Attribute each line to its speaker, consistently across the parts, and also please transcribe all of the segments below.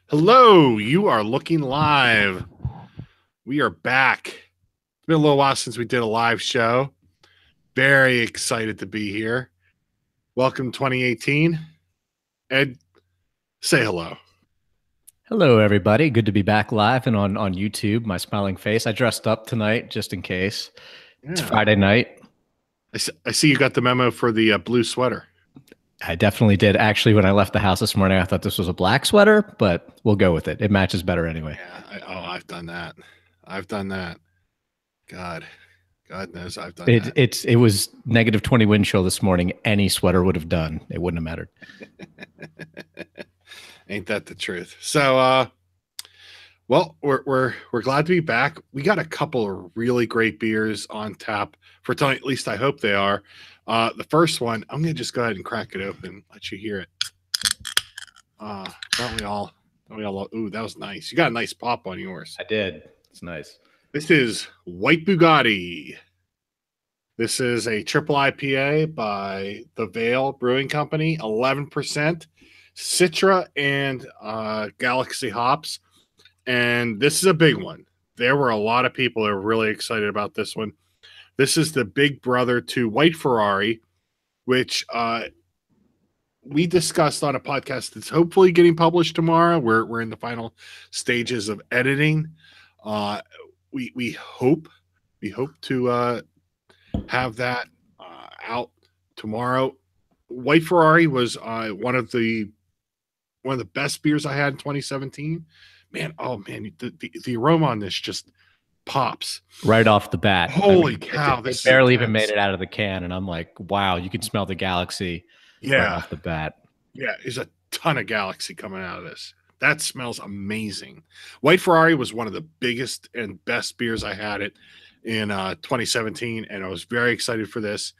Speaker 1: Hello, you are looking live. We are back. It's been a little while since we did a live show. Very excited to be here. Welcome 2018. Ed, say hello.
Speaker 2: Hello, everybody. Good to be back live and on YouTube. My smiling face. I dressed up tonight just in case. It's
Speaker 1: Yeah.
Speaker 2: Friday night.
Speaker 1: I see you got the memo for the blue sweater.
Speaker 2: I definitely did. Actually, when I left the house this morning, I thought this was a black sweater, but we'll go with it. It matches better anyway.
Speaker 1: Yeah. I've done that. I've done that. God, God knows I've done
Speaker 2: It
Speaker 1: that.
Speaker 2: it was negative 20 wind chill this morning. Any sweater would have done. It wouldn't have mattered.
Speaker 1: Ain't that the truth? So, well, we're glad to be back. We got a couple of really great beers on tap for tonight. At least I hope they are. The first one, I'm gonna just go ahead and crack it open, let you hear it. Don't we all? Don't we all? Ooh, that was nice. You got a nice pop on yours.
Speaker 2: I did. It's nice.
Speaker 1: This is White Bugatti. This is a triple IPA by the Vale Brewing Company, 11%, Citra and Galaxy hops. And this is a big one. There were a lot of people that were really excited about this one. This is the big brother to White Ferrari, which we discussed on a podcast that's hopefully getting published tomorrow. We're in the final stages of editing. We hope to have that out tomorrow. White Ferrari was one of the best beers I had in 2017. Man, oh man, the aroma on this just pops
Speaker 2: Right off the bat.
Speaker 1: Holy cow!
Speaker 2: It
Speaker 1: This is
Speaker 2: barely even
Speaker 1: intense.
Speaker 2: made it out of the can, and I'm like, wow, you can smell the galaxy right
Speaker 1: Yeah,
Speaker 2: off the bat.
Speaker 1: yeah. There's a ton of Galaxy coming out of this. That smells amazing. White Ferrari was one of the biggest and best beers I had it in 2017, and I was very excited for this.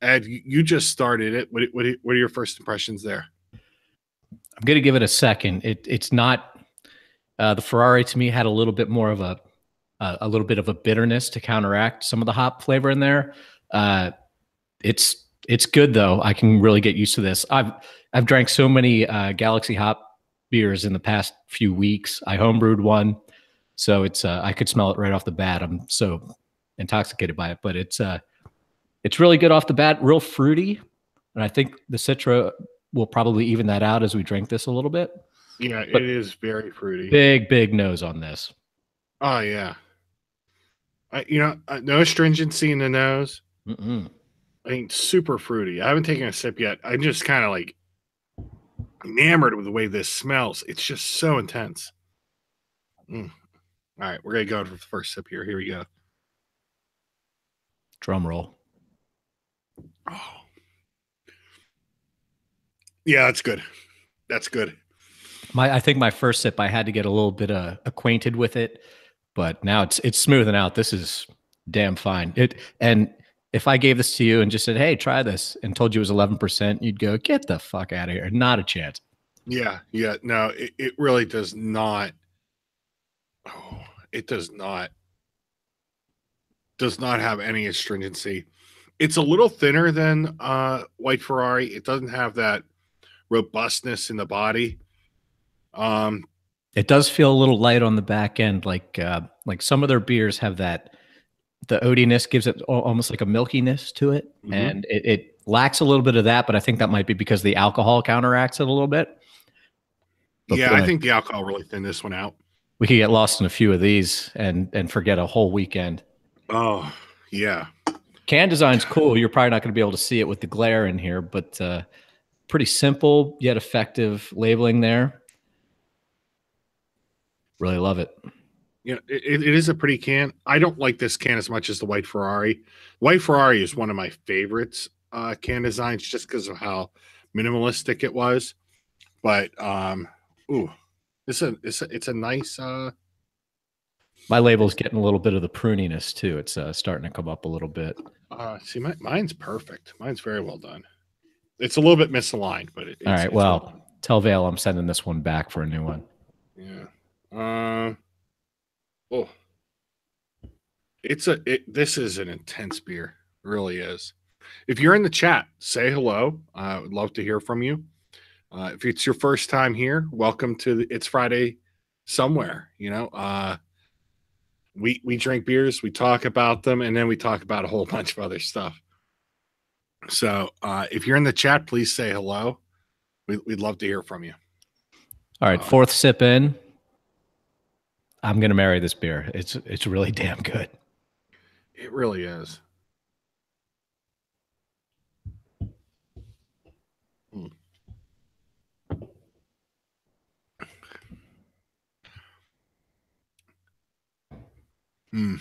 Speaker 1: Ed, you just started it. What are your first impressions there?
Speaker 2: I'm going to give it a second. It's not the Ferrari to me had a little bit more of a little bit of a bitterness to counteract some of the hop flavor in there. It's good though. I can really get used to this. I've drank so many Galaxy hop beers in the past few weeks. I homebrewed one, so it's I could smell it right off the bat. I'm so intoxicated by it, but it's really good off the bat. Real fruity, and I think the Citra will probably even that out as we drink this a little bit.
Speaker 1: Yeah,
Speaker 2: But
Speaker 1: it is very fruity.
Speaker 2: big nose on this.
Speaker 1: Oh yeah, no astringency in the nose.
Speaker 2: Mm-mm.
Speaker 1: I mean, super fruity. I haven't taken a sip yet. I'm just kind of like enamored with the way this smells. It's just so intense. All right, we're gonna go for the first sip here. Here we go.
Speaker 2: Drum roll.
Speaker 1: Oh, yeah, that's good. That's good.
Speaker 2: I think my first sip, I had to get a little bit acquainted with it, but now it's smoothing out. This is damn fine. And if I gave this to you and just said, "Hey, try this," and told you it was 11%, you'd go, "Get the fuck out of here!" Not a chance.
Speaker 1: Yeah, yeah. No, it really does not. Oh, it does not have any astringency. It's a little thinner than White Ferrari. It doesn't have that robustness in the body.
Speaker 2: It does feel a little light on the back end, like some of their beers have that. The oatiness gives it almost like a milkiness to it, and it lacks a little bit of that. But I think that might be because the alcohol counteracts it a little bit. But
Speaker 1: Yeah,
Speaker 2: boy,
Speaker 1: I think the alcohol really thinned this one out.
Speaker 2: we could get lost in a few of these and forget a whole weekend.
Speaker 1: Oh, yeah.
Speaker 2: Can design's cool. You're probably not going to be able to see it with the glare in here, but pretty simple yet effective labeling there. Really love it.
Speaker 1: It is a pretty can. I don't like this can as much as the White Ferrari. White Ferrari is one of my favorites can designs just because of how minimalistic it was. But ooh, it's a nice
Speaker 2: My label's getting a little bit of the pruniness too. It's starting to come up a little bit.
Speaker 1: see mine's perfect. Mine's very well done. It's a little bit misaligned, but
Speaker 2: All right.
Speaker 1: it's
Speaker 2: Well, tell Vale I'm sending this one back for a new one.
Speaker 1: yeah. Oh, this is an intense beer. It really is. If you're in the chat, say hello. I would love to hear from you. If it's your first time here, welcome to It's Friday somewhere. We drink beers, we talk about them, and then we talk about a whole bunch of other stuff. So if you're in the chat, please say hello. We'd love to hear from you.
Speaker 2: All right, fourth sip in. I'm gonna marry this beer. It's really damn good.
Speaker 1: It really is.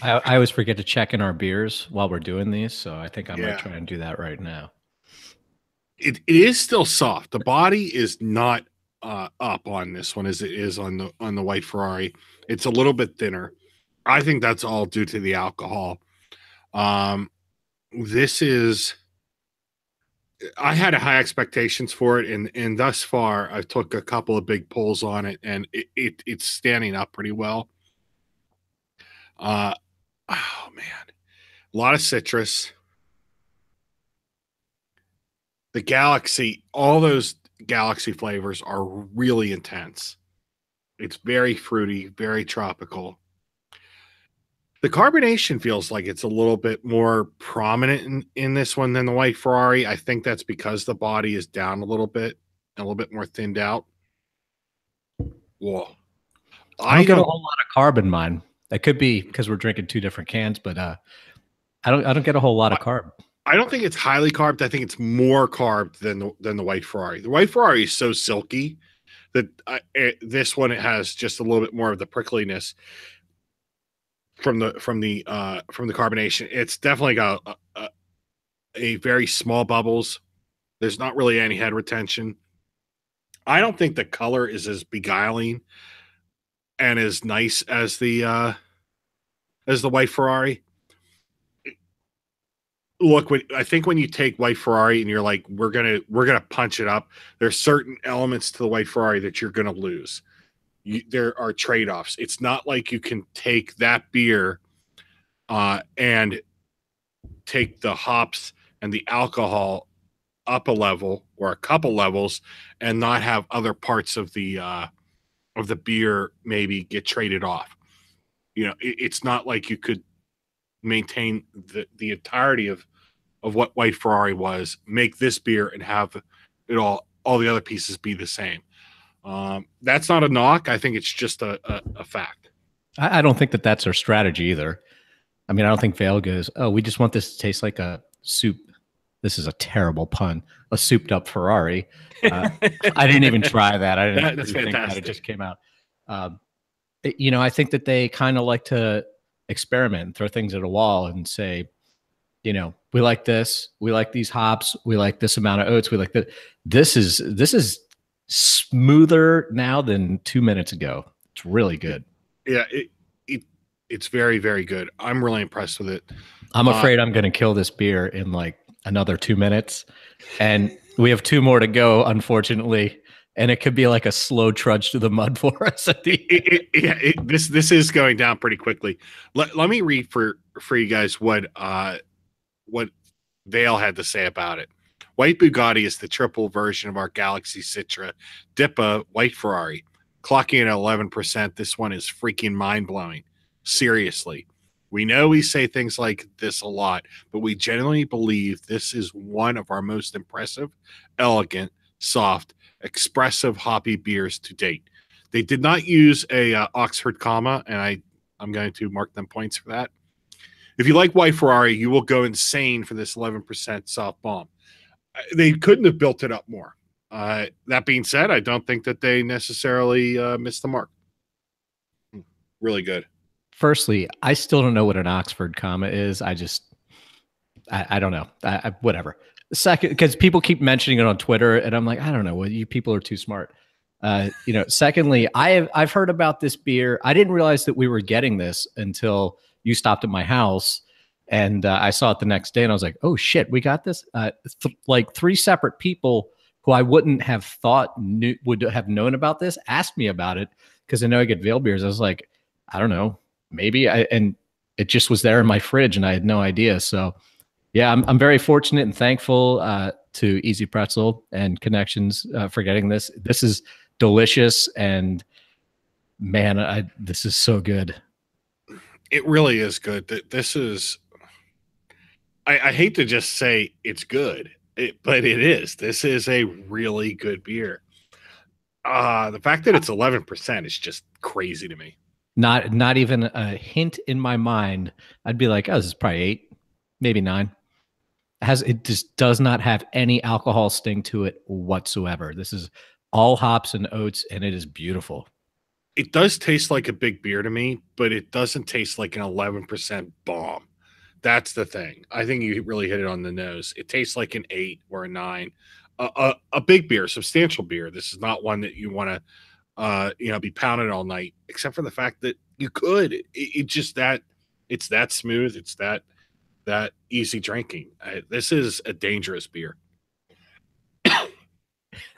Speaker 2: I always forget to check in our beers while we're doing these, so I think I might try and do that right now.
Speaker 1: It is still soft. The body is not up on this one as it is on the White Ferrari. It's a little bit thinner. I think that's all due to the alcohol. This is. I had high expectations for it, and thus far, I took a couple of big pulls on it, and it's standing up pretty well. Oh man, a lot of citrus. The Galaxy, all those Galaxy flavors are really intense. It's very fruity, very tropical. The carbonation feels like it's a little bit more prominent in this one than the White Ferrari. I think that's because the body is down a little bit, a little bit more thinned out. Whoa.
Speaker 2: I don't get a whole lot of carb in mine. That could be because we're drinking two different cans, but I don't get a whole lot of carb.
Speaker 1: I don't think it's highly carbed. I think it's more carbed than the White Ferrari. The White Ferrari is so silky that this one, it has just a little bit more of the prickliness from the carbonation. It's definitely got a very small bubbles. There's not really any head retention. I don't think the color is as beguiling and as nice as the White Ferrari. Look, I think when you take White Ferrari and you're like, we're gonna punch it up, there's certain elements to the White Ferrari that you're gonna lose. There are trade-offs. It's not like you can take that beer and take the hops and the alcohol up a level or a couple levels and not have other parts of the beer maybe get traded off. It's not like you could maintain the entirety of what White Ferrari was, make this beer and have it all the other pieces be the same. That's not a knock. I think it's just a fact.
Speaker 2: I don't think that's our strategy either. I mean, I don't think Vail goes, oh, we just want this to taste like a soup. This is a terrible pun. A souped up Ferrari. I didn't even try that. I didn't
Speaker 1: That's
Speaker 2: think
Speaker 1: fantastic.
Speaker 2: that. It just came out. I think that they kind of like to experiment and throw things at a wall and say, we like this. We like these hops. We like this amount of oats. We like that. This is smoother now than 2 minutes ago. It's really good.
Speaker 1: Yeah, it's very, very good. I'm really impressed with it.
Speaker 2: I'm afraid I'm going to kill this beer in like another 2 minutes, and we have 2 more to go, unfortunately. And it could be like a slow trudge to the mud for us at the end.
Speaker 1: This is going down pretty quickly. Let me read for you guys what Vail had to say about it. White Bugatti is the triple version of our Galaxy Citra Dippa White Ferrari. Clocking at 11%, this one is freaking mind-blowing. Seriously. We know we say things like this a lot, but we genuinely believe this is one of our most impressive, elegant, soft, expressive hoppy beers to date. They did not use a Oxford comma, and I'm going to mark them points for that. If you like White Ferrari, you will go insane for this 11% soft bomb. They couldn't have built it up more. That being said, I don't think that they necessarily missed the mark. Really good.
Speaker 2: Firstly, I still don't know what an Oxford comma is. I don't know. Whatever. Second, because people keep mentioning it on Twitter, and I'm like, I don't know. Well, you people are too smart. Secondly, I've heard about this beer. I didn't realize that we were getting this until you stopped at my house, and I saw it the next day, and I was like, oh shit, we got this. Like 3 separate people who I wouldn't have thought would have known about this asked me about it because I know I get Vail beers. I was like, I don't know, maybe and it just was there in my fridge, and I had no idea. So yeah, I'm very fortunate and thankful to Easy Pretzel and Connections for getting this. This is delicious, and man, this is so good.
Speaker 1: It really is good. This is. I hate to just say it's good, but it is. This is a really good beer. The fact that it's 11% is just crazy to me.
Speaker 2: Not even a hint in my mind. I'd be like, oh, this is probably 8, maybe 9. It just does not have any alcohol sting to it whatsoever. This is all hops and oats, and it is beautiful.
Speaker 1: It does taste like a big beer to me, but it doesn't taste like an 11% bomb. That's the thing. I think you really hit it on the nose. It tastes like an 8 or a 9. A big beer, substantial beer. This is not one that you want to be pounded all night, except for the fact that you could. It just that it's that smooth. It's that easy drinking. This is a dangerous beer.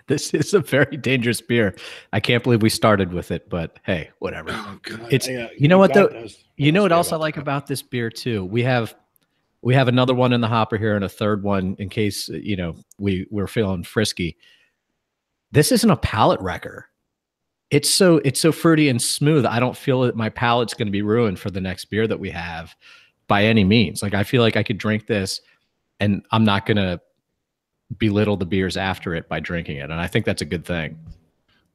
Speaker 2: This is a very dangerous beer. I can't believe we started with it, but hey, whatever.
Speaker 1: Oh, God.
Speaker 2: It's you know what though. You know what else I like about this beer too? We have another one in the hopper here and a third one in case we're feeling frisky. This isn't a palate wrecker. It's so fruity and smooth. I don't feel that my palate's going to be ruined for the next beer that we have by any means. Like I feel like I could drink this and I'm not going to belittle the beers after it by drinking it. And I think that's a good thing.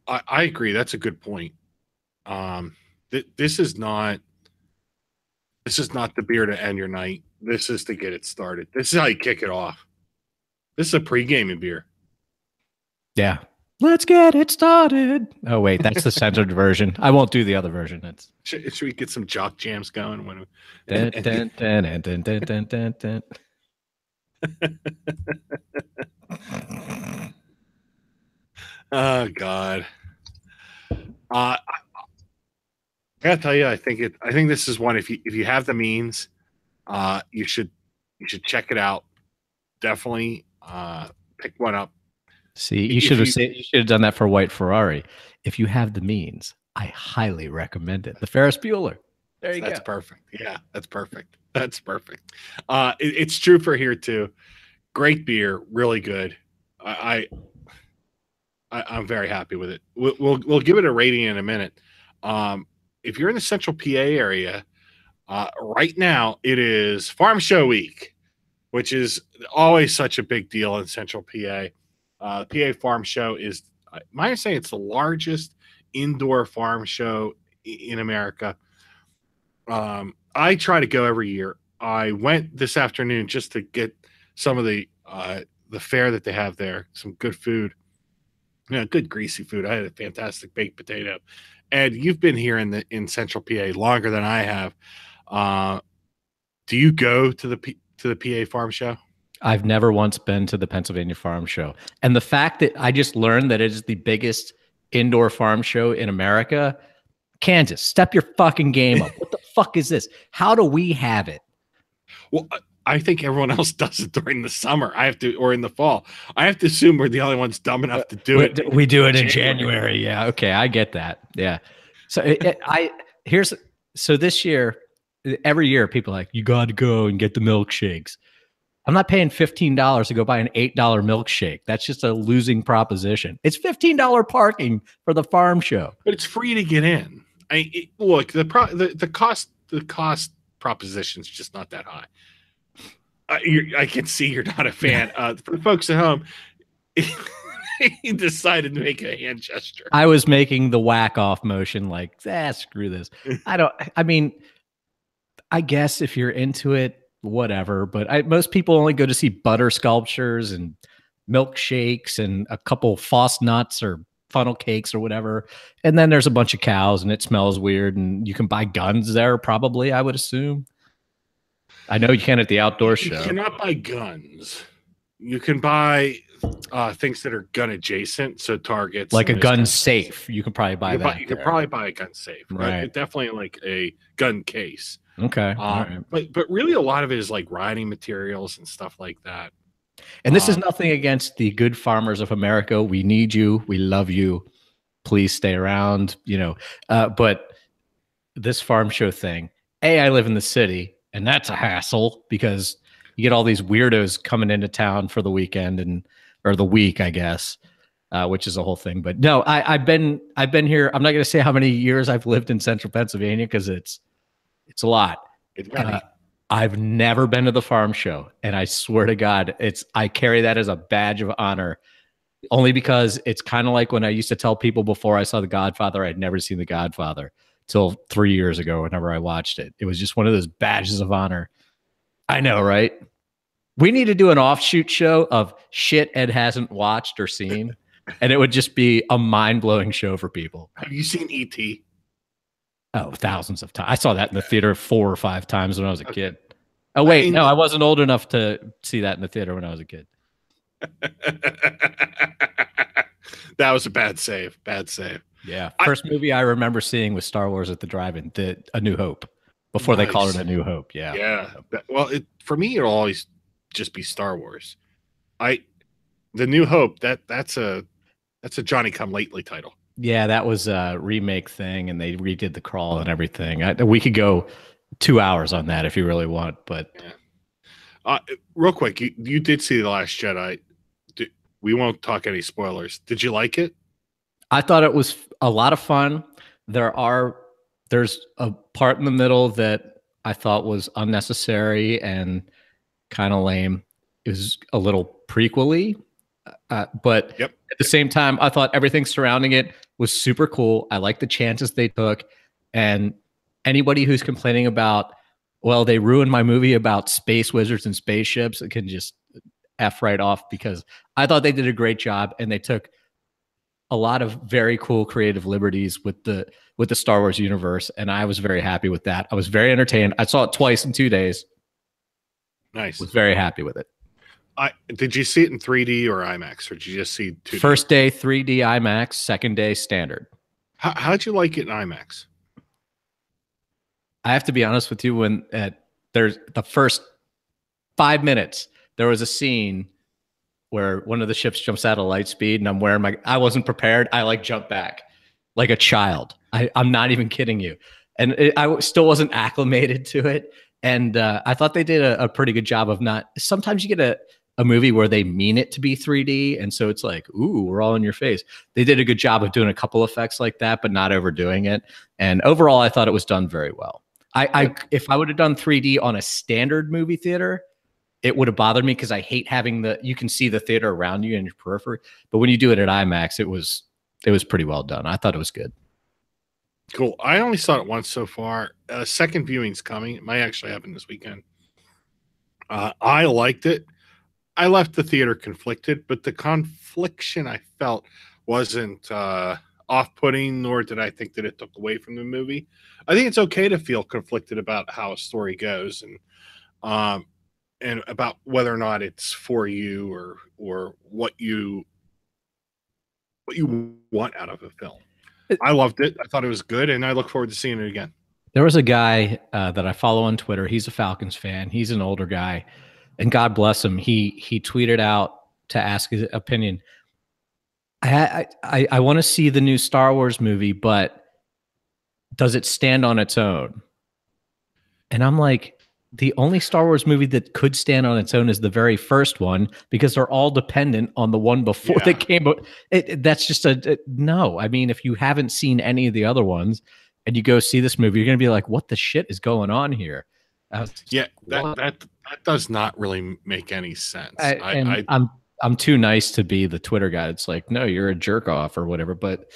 Speaker 1: I agree. That's a good point. This is not the beer to end your night. This is to get it started. This is how you kick it off. This is a pre-gaming beer.
Speaker 2: Yeah. Let's get it started. Oh, wait, that's the centered version. I won't do the other version.
Speaker 1: Should we get some jock jams going?
Speaker 2: Dun, dun, dun, dun, dun, dun, dun, dun, dun.
Speaker 1: Oh, God. I gotta tell you, I think this is one. If you have the means, you should check it out. Definitely pick one up.
Speaker 2: See, you should have done that for White Ferrari. If you have the means, I highly recommend it. The Ferris Bueller. There you go.
Speaker 1: That's perfect. Yeah, that's perfect. That's perfect. It's true for here too. Great beer, really good. I'm very happy with it. We'll give it a rating in a minute. If you're in the Central PA area, right now it is Farm Show Week, which is always such a big deal in Central PA. PA Farm Show is, my understanding, it's the largest indoor farm show in America. I try to go every year. I went this afternoon just to get some of the fare that they have there, some good food, good greasy food. I had a fantastic baked potato. And you've been here in Central PA longer than I have. Do you go to the PA Farm Show?
Speaker 2: I've never once been to the Pennsylvania Farm Show. And the fact that I just learned that it is the biggest indoor farm show in America, Kansas, step your fucking game up. What the fuck is this? How do we have it?
Speaker 1: Well, I think everyone else does it during the summer. Or in the fall. I have to assume we're the only ones dumb enough to do it.
Speaker 2: We do it in January. Yeah. Okay. I get that. Yeah. So so this year, every year people are like, you got to go and get the milkshakes. I'm not paying $15 to go buy an $8 milkshake. That's just a losing proposition. It's $15 parking for the farm show,
Speaker 1: but it's free to get in. Look, the cost proposition is just not that high. I can see you're not a fan. For the folks at home, he decided to make a hand gesture.
Speaker 2: I was making the whack off motion, like, screw this. I guess if you're into it, whatever. But most people only go to see butter sculptures and milkshakes and a couple Foss nuts or funnel cakes or whatever. And then there's a bunch of cows and it smells weird. And you can buy guns there, probably, I would assume. I know you can at the outdoor show.
Speaker 1: You cannot buy guns. You can buy things that are gun adjacent, so targets.
Speaker 2: Like a gun safe. You can probably buy that.
Speaker 1: You can probably buy a gun safe.
Speaker 2: Right.
Speaker 1: Definitely like a gun case.
Speaker 2: Okay. All right.
Speaker 1: But really a lot of it is like riding materials and stuff like that.
Speaker 2: And this is nothing against the good farmers of America. We need you. We love you. Please stay around, but this farm show thing, I live in the city and that's a hassle because you get all these weirdos coming into town for the weekend or the week, I guess, which is a whole thing. But no, I've been here. I'm not going to say how many years I've lived in central Pennsylvania because it's a lot.
Speaker 1: It's many.
Speaker 2: I've never been to the farm show, and I swear to God, I carry that as a badge of honor. Only because it's kind of like when I used to tell people before I saw The Godfather, I'd never seen The Godfather till 3 years ago. Whenever I watched it, it was just one of those badges of honor. I know, right? We need to do an offshoot show of shit Ed hasn't watched or seen, and it would just be a mind-blowing show for people.
Speaker 1: Have you seen E.T.?
Speaker 2: Oh, thousands of times. I saw that in the theater 4 or 5 times when I was a kid. Oh, wait, no, I wasn't old enough to see that in the theater when I was a kid.
Speaker 1: That was a bad save. Bad save.
Speaker 2: Yeah. First movie I remember seeing was Star Wars at the drive-in, A New Hope, before they called it A New Hope. Yeah.
Speaker 1: Yeah. Well, for me, it'll always just be Star Wars. The New Hope, that's a Johnny Come Lately title.
Speaker 2: Yeah, that was a remake thing, and they redid the crawl and everything. We could go 2 hours on that if you really want, but
Speaker 1: real quick, you did see The Last Jedi. We won't talk any spoilers. Did you like it?
Speaker 2: I thought it was a lot of fun. There's a part in the middle that I thought was unnecessary and kind of lame. It was a little prequel-y, but at the same time, I thought everything surrounding it was super cool. I like the chances they took, and anybody who's complaining about, well, they ruined my movie about space wizards and spaceships, it can just F right off, because I thought they did a great job and they took a lot of very cool creative liberties with the Star Wars universe, and I was very happy with that. I was very entertained. I saw it twice in 2 days.
Speaker 1: Nice.
Speaker 2: Was very happy with it.
Speaker 1: Did you see it in 3D or IMAX, or did you just see 2D?
Speaker 2: First day 3D IMAX, second day standard.
Speaker 1: How'd you like it in IMAX?
Speaker 2: I have to be honest with you, there's the first 5 minutes, there was a scene where one of the ships jumps out of light speed, and I'm wearing I wasn't prepared. I jumped back like a child. I'm not even kidding you. And I still wasn't acclimated to it. And I thought they did a pretty good job of sometimes you get a movie where they mean it to be 3D. And so it's like, ooh, we're all in your face. They did a good job of doing a couple effects like that, but not overdoing it. And overall, I thought it was done very well. If I would have done 3D on a standard movie theater, it would have bothered me because I hate having you can see the theater around you in your periphery. But when you do it at IMAX, it was pretty well done. I thought it was good.
Speaker 1: Cool. I only saw it once so far. Second viewing's coming. It might actually happen this weekend. I liked it. I left the theater conflicted, but the confliction I felt wasn't off-putting, nor did I think that it took away from the movie. I think it's okay to feel conflicted about how a story goes, and about whether or not it's for you or what you want out of a film. I loved it. I thought it was good, and I look forward to seeing it again.
Speaker 2: There was a guy that I follow on Twitter. He's a Falcons fan. He's an older guy, and God bless him. He tweeted out to ask his opinion. I want to see the new Star Wars movie, but does it stand on its own? And I'm like, the only Star Wars movie that could stand on its own is the very first one, because they're all dependent on the one before that came out. That's just no. I mean, if you haven't seen any of the other ones and you go see this movie, you're going to be like, what the shit is going on here?
Speaker 1: That does not really make any sense.
Speaker 2: I'm too nice to be the Twitter guy. It's like, no, you're a jerk off or whatever. But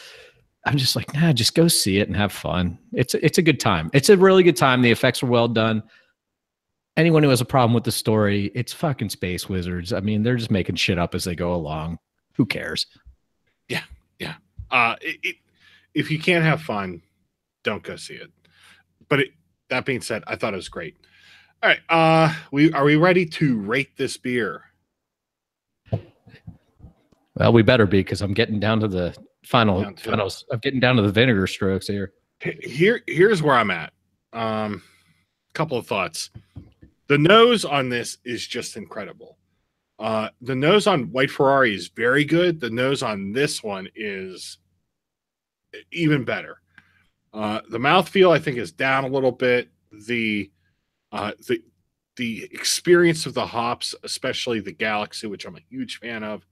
Speaker 2: I'm just like, nah, just go see it and have fun. It's a good time. It's a really good time. The effects are well done. Anyone who has a problem with the story, it's fucking space wizards. I mean, they're just making shit up as they go along. Who cares?
Speaker 1: Yeah. If you can't have fun, don't go see it. But that being said, I thought it was great. All right. Are we ready to rate this beer?
Speaker 2: Well, we better be, because I'm getting down to the finals. I'm getting down to the vinegar strokes here.
Speaker 1: Here's where I'm at. Couple of thoughts. The nose on this is just incredible. The nose on White Ferrari is very good. The nose on this one is even better. The mouthfeel, I think, is down a little bit. The the experience of the hops, especially the Galaxy, which I'm a huge fan of,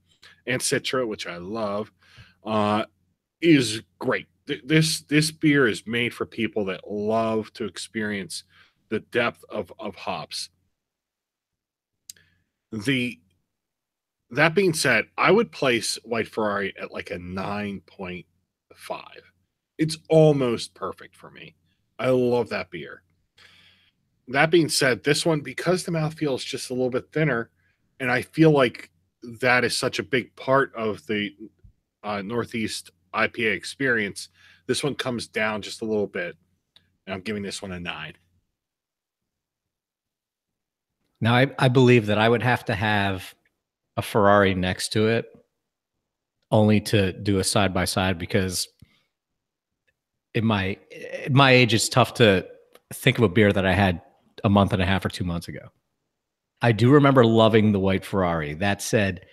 Speaker 1: and Citra, which I love, uh, is great. This beer is made for people that love to experience the depth of hops. The That being said, I would place White Ferrari at like a 9.5. It's almost perfect for me. I love that beer. That being said, this one, because the mouthfeel is just a little bit thinner, and I feel like that is such a big part of the Northeast IPA experience, this one comes down just a little bit. And I'm giving this one a 9.
Speaker 2: Now, I believe that I would have to have a Ferrari next to it only to do a side by side, because at my age, it's tough to think of a beer that I had a month and a half or 2 months ago. I do remember loving the White Ferrari. That said,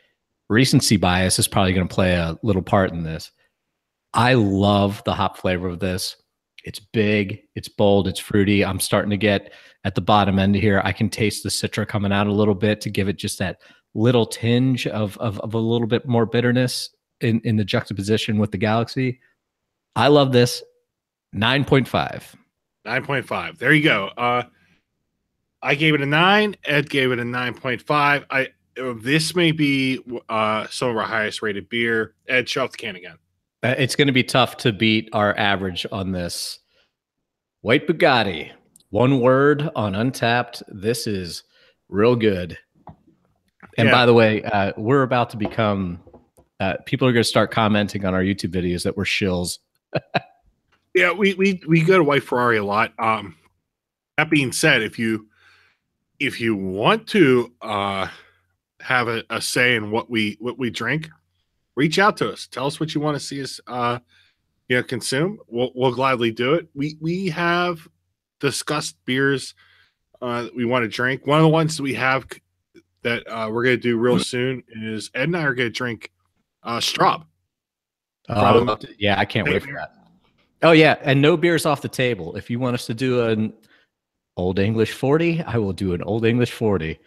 Speaker 2: recency bias is probably going to play a little part in this. I love the hop flavor of this. It's big, it's bold, it's fruity. I'm starting to get at the bottom end here. I can taste the Citra coming out a little bit to give it just that little tinge of a little bit more bitterness in the juxtaposition with the Galaxy. I love this. 9.5.
Speaker 1: 9.5. There you go. I gave it a 9. Ed gave it a 9.5. This may be some of our highest rated beer. Ed, show off the can again.
Speaker 2: It's going to be tough to beat our average on this. White Bugatti. One word on Untapped. This is real good. And by the way, we're about to become, people are going to start commenting on our YouTube videos that we're shills.
Speaker 1: Yeah, we go to White Ferrari a lot. That being said, if you want to have a say in what we drink, reach out to us. Tell us what you want to see us consume. We'll gladly do it. We have discussed beers that we want to drink. One of the ones that we have that we're going to do real soon is Ed and I are going to drink Straub.
Speaker 2: Yeah, I can't wait for that. Oh yeah, and no beers off the table. If you want us to do an Old English 40, I will do an Old English 40,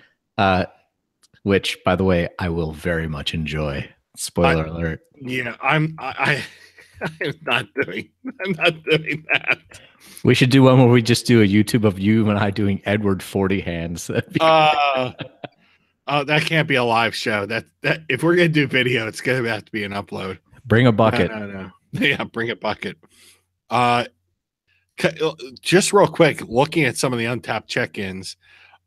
Speaker 2: which, by the way, I will very much enjoy. Spoiler alert.
Speaker 1: Yeah, I'm not doing that.
Speaker 2: We should do one where we just do a YouTube of you and I doing Edward 40 hands.
Speaker 1: That can't be a live show. That if we're gonna do video, it's gonna have to be an upload.
Speaker 2: Bring a bucket.
Speaker 1: No. Yeah, bring a bucket. Just real quick, looking at some of the Untapped check-ins.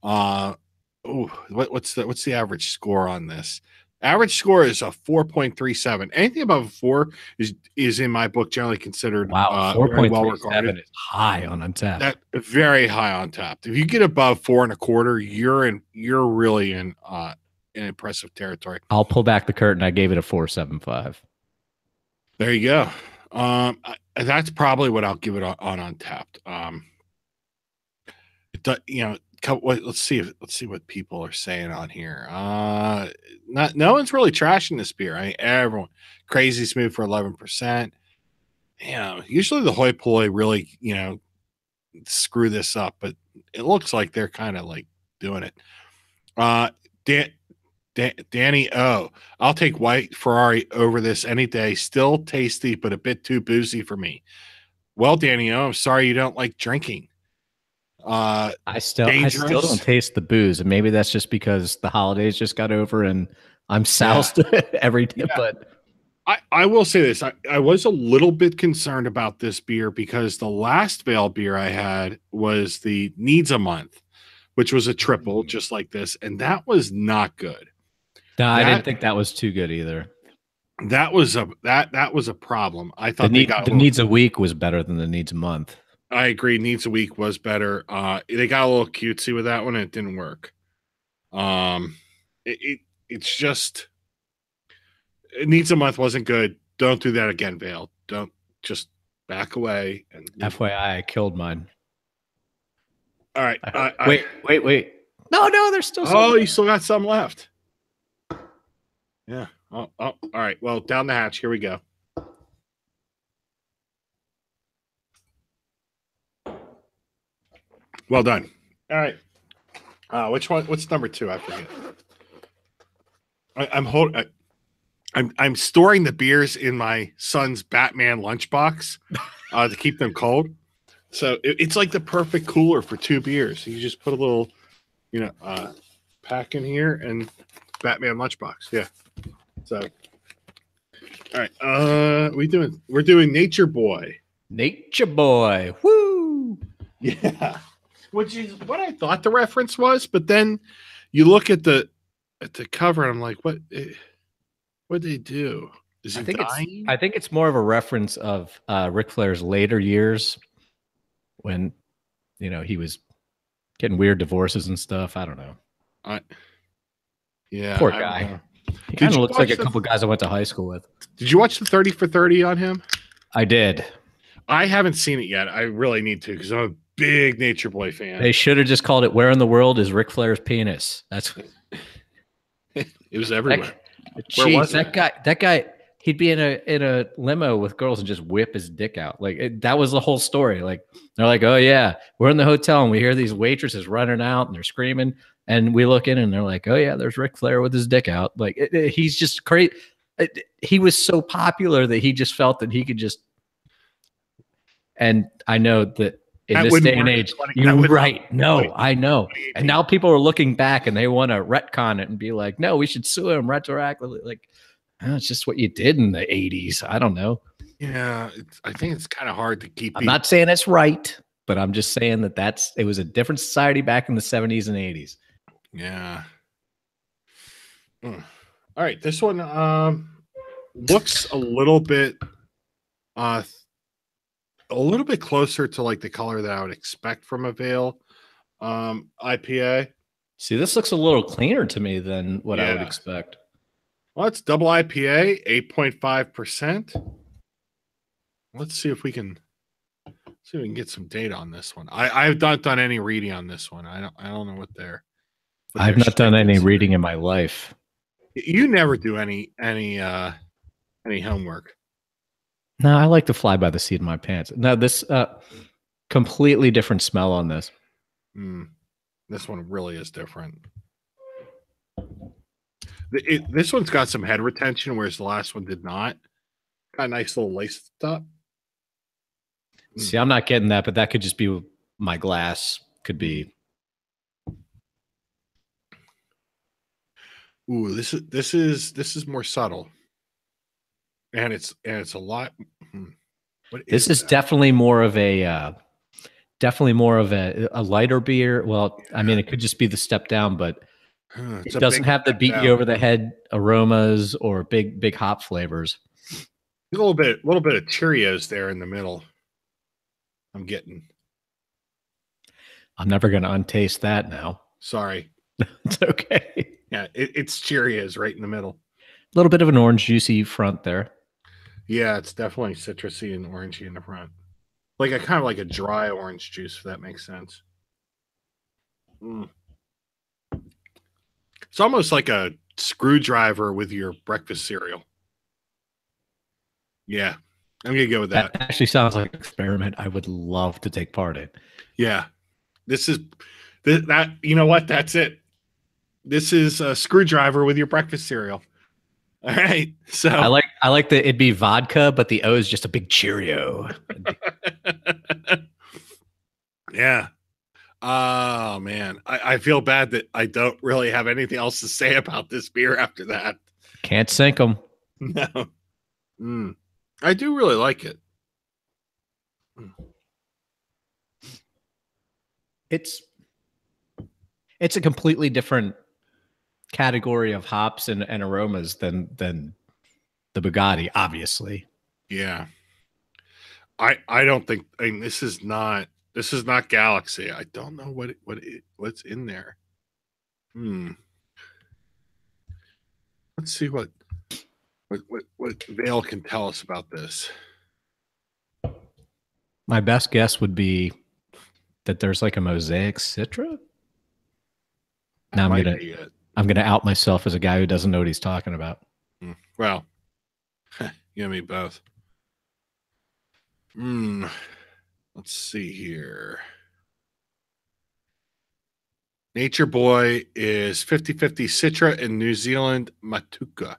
Speaker 1: What's the average score on this? Average score is a 4.37. Anything above a 4 is in my book generally considered very well regarded.
Speaker 2: Is high on Untapped.
Speaker 1: That very high on Untapped. If you get above 4.25, you're really in impressive territory.
Speaker 2: I'll pull back the curtain. I gave it a 4.75.
Speaker 1: There you go. That's probably what I'll give it on Untapped. Let's see what people are saying on here. No one's really trashing this beer. Everyone crazy smooth for 11%. Usually the hoi polloi really screw this up, but it looks like they're kind of like doing it. Danny O, I'll take White Ferrari over this any day. Still tasty, but a bit too boozy for me. Well, Danny O, I'm sorry you don't like drinking.
Speaker 2: I still don't taste the booze, and maybe that's just because the holidays just got over and I'm soused every day. Yeah. But
Speaker 1: I will say this: I was a little bit concerned about this beer because the last Veil beer I had was the Needs a Month, which was a triple, just like this, and that was not good.
Speaker 2: No, I didn't think that was too good either.
Speaker 1: That was a problem. I thought
Speaker 2: the Needs a Week was better than the Needs a Month.
Speaker 1: I agree. Needs a Week was better. They got a little cutesy with that one, and it didn't work. It's just Needs a Month wasn't good. Don't do that again, Vale. Don't, just back away. And
Speaker 2: FYI, I killed mine.
Speaker 1: All right.
Speaker 2: Wait. No, there's still some.
Speaker 1: Oh, you still got some left. Yeah. Oh, all right. Well, down the hatch. Here we go. Well done. All right. Which one? What's number 2? I forget. I'm storing the beers in my son's Batman lunchbox to keep them cold. So it's like the perfect cooler for 2 beers. You just put a little, pack in here and Batman lunchbox. Yeah. So, all right. We're doing Natureboi.
Speaker 2: Natureboi. Woo!
Speaker 1: Yeah. Which is what I thought the reference was, but then you look at the cover and I'm like, what did they do? Is he dying?
Speaker 2: I think it's more of a reference of Ric Flair's later years when he was getting weird divorces and stuff. I don't know.
Speaker 1: Yeah.
Speaker 2: Poor guy. He kind of looks like a couple guys I went to high school with.
Speaker 1: Did you watch the 30 for 30 on him?
Speaker 2: I did.
Speaker 1: I haven't seen it yet. I really need to because I'm a big Natureboi fan.
Speaker 2: They should have just called it "Where in the World is Ric Flair's Penis?" That's
Speaker 1: it was everywhere.
Speaker 2: Where was that guy? That guy, he'd be in a limo with girls and just whip his dick out. That was the whole story. Like they're like, "Oh yeah, we're in the hotel and we hear these waitresses running out and they're screaming." And we look in and they're like, "Oh yeah, there's Ric Flair with his dick out." Like he's just crazy. He was so popular that he just felt that he could just. And I know that in this day and age, you're right. No, I know. And now people are looking back and they want to retcon it and be like, "No, we should sue him retroactively." Like, it's just what you did in the 80s. I don't know.
Speaker 1: Yeah, I think it's kind of hard to keep.
Speaker 2: I'm not saying it's right, but I'm just saying that it was a different society back in the 70s and 80s.
Speaker 1: Yeah. All right, this one looks a little bit closer to like the color that I would expect from a Veil IPA.
Speaker 2: See, this looks a little cleaner to me than what I would expect.
Speaker 1: Well, it's double IPA, 8.5%. Let's see if we can get some data on this one. I've not done any reading on this one. I don't know what they're.
Speaker 2: I've not done any reading in my life.
Speaker 1: You never do any homework.
Speaker 2: No, I like to fly by the seat of my pants. No, this completely different smell on this.
Speaker 1: This one really is different. This one's got some head retention, whereas the last one did not. Got a nice little lace top.
Speaker 2: See, I'm not getting that, but that could just be my glass. Could be.
Speaker 1: Ooh, this is more subtle, and it's a lot.
Speaker 2: This is definitely more of a lighter beer. Well, yeah. I mean, it could just be the step down, but it doesn't have the beat you over the head aromas or big hop flavors.
Speaker 1: A little bit of Cheerios there in the middle. I'm getting.
Speaker 2: I'm never going to untaste that now.
Speaker 1: Sorry.
Speaker 2: It's okay.
Speaker 1: Yeah, it's Cheerios right in the middle.
Speaker 2: A little bit of an orange juicy front there.
Speaker 1: Yeah, it's definitely citrusy and orangey in the front. Like a kind of like a dry orange juice, if that makes sense. It's almost like a screwdriver with your breakfast cereal. Yeah, I'm gonna go with that.
Speaker 2: That actually sounds like an experiment I would love to take part in.
Speaker 1: Yeah, this is that. You know what? That's it. This is a screwdriver with your breakfast cereal. All right. So
Speaker 2: I like that it'd be vodka, but the O is just a big Cheerio.
Speaker 1: Yeah. Oh man. I feel bad that I don't really have anything else to say about this beer after that.
Speaker 2: Can't sink them.
Speaker 1: No. I do really like it.
Speaker 2: It's a completely different category of hops and aromas than the Bugatti, obviously.
Speaker 1: Yeah. I don't think this is not Galaxy. I don't know what's in there. Let's see what Vale can tell us about this.
Speaker 2: My best guess would be that there's like a Mosaic Citra. Now I'm gonna out myself as a guy who doesn't know what he's talking about.
Speaker 1: Well, you and me both. Let's see here. Natureboi is 50-50 Citra and New Zealand Matuka.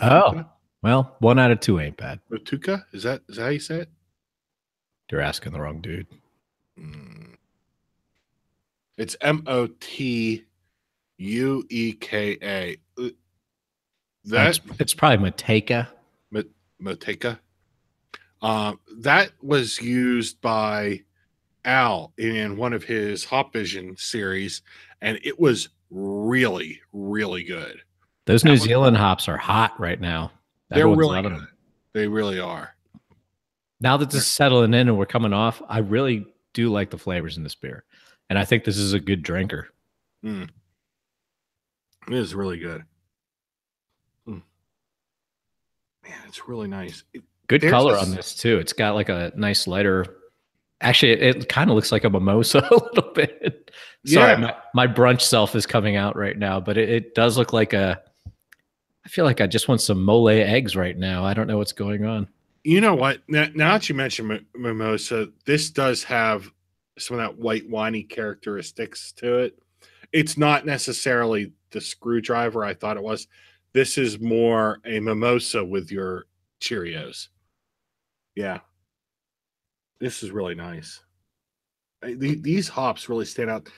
Speaker 2: Oh, well, 1 out of 2 ain't bad.
Speaker 1: Matuka? Is that how you say it?
Speaker 2: You're asking the wrong dude.
Speaker 1: It's Motueka.
Speaker 2: It's probably Mateka.
Speaker 1: Motueka. That was used by Al in one of his Hop Vision series, and it was really, really good.
Speaker 2: Those New Zealand hops are hot right now.
Speaker 1: They're really good. They really are.
Speaker 2: Now that this is settling in and we're coming off, I really do like the flavors in this beer. And I think this is a good drinker.
Speaker 1: It is really good. Man, it's really nice.
Speaker 2: Good color on this too. It's got like a nice lighter. Actually, it kind of looks like a mimosa a little bit. Sorry, my brunch self is coming out right now, but it does look like I feel like I just want some mole eggs right now. I don't know what's going on.
Speaker 1: You know what? Now that you mentioned mimosa, this does have some of that white winey characteristics to it. It's not necessarily the screwdriver I thought it was. This is more a mimosa with your Cheerios. Yeah. This is really nice. These hops really stand out.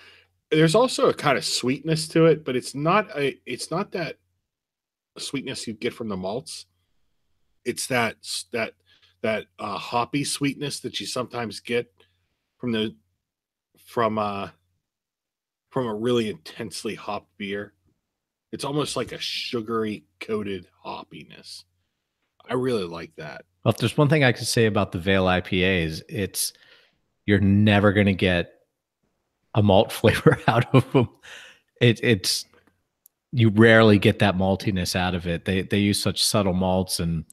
Speaker 1: There's also a kind of sweetness to it, but it's not that sweetness you get from the malts. It's that hoppy sweetness that you sometimes get from a really intensely hopped beer. It's almost like a sugary coated hoppiness. I really like that.
Speaker 2: Well, if there's one thing I could say about the Veil IPAs, you're never going to get a malt flavor out of them. It's you rarely get that maltiness out of it. They use such subtle malts, and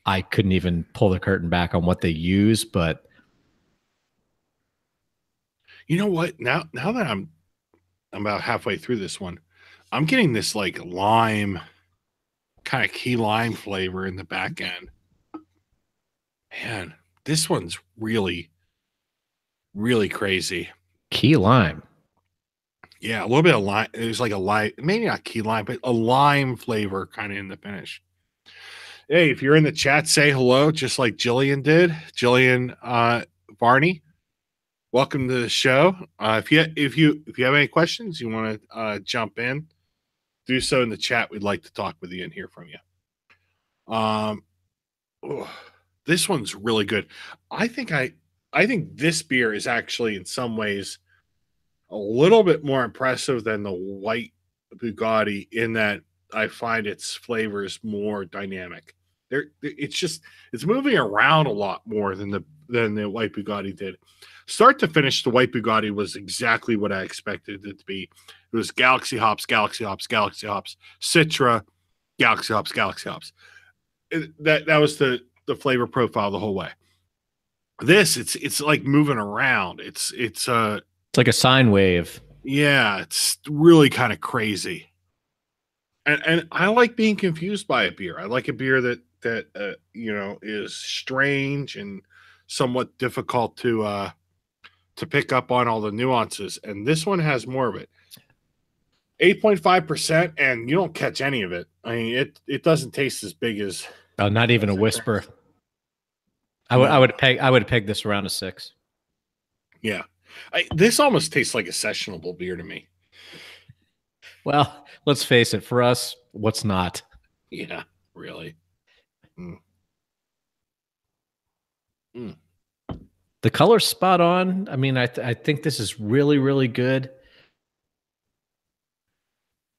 Speaker 2: I couldn't even pull the curtain back on what they use. But
Speaker 1: you know what? Now that I'm about halfway through this one, I'm getting this like lime, kind of key lime flavor in the back end. Man, this one's really, really crazy.
Speaker 2: Key lime.
Speaker 1: Yeah, a little bit of lime. There's like a lime, maybe not key lime, but a lime flavor kind of in the finish. Hey, if you're in the chat, say hello, just like Jillian did. Jillian Varney, welcome to the show. If you have any questions, you want to jump in, do so in the chat. We'd like to talk with you and hear from you. This one's really good. I think this beer is actually in some ways a little bit more impressive than the white Bugatti in that I find its flavors more dynamic. It's moving around a lot more than the white Bugatti did. Start to finish, the white Bugatti was exactly what I expected it to be. It was Galaxy hops, Citra, Galaxy hops. That was the flavor profile the whole way. This it's like moving around. It's
Speaker 2: like a sine wave.
Speaker 1: Yeah, it's really kind of crazy. And I like being confused by a beer. I like a beer that is strange and somewhat difficult to pick up on all the nuances. And this one has more of it. 8.5%, and you don't catch any of it. I mean, it doesn't taste as big as.
Speaker 2: Oh, not even a whisper. I would peg this around a 6.
Speaker 1: Yeah, this almost tastes like a sessionable beer to me.
Speaker 2: Well, let's face it. For us, what's not?
Speaker 1: Yeah, really.
Speaker 2: The color's spot on. I mean, I think this is really, really good.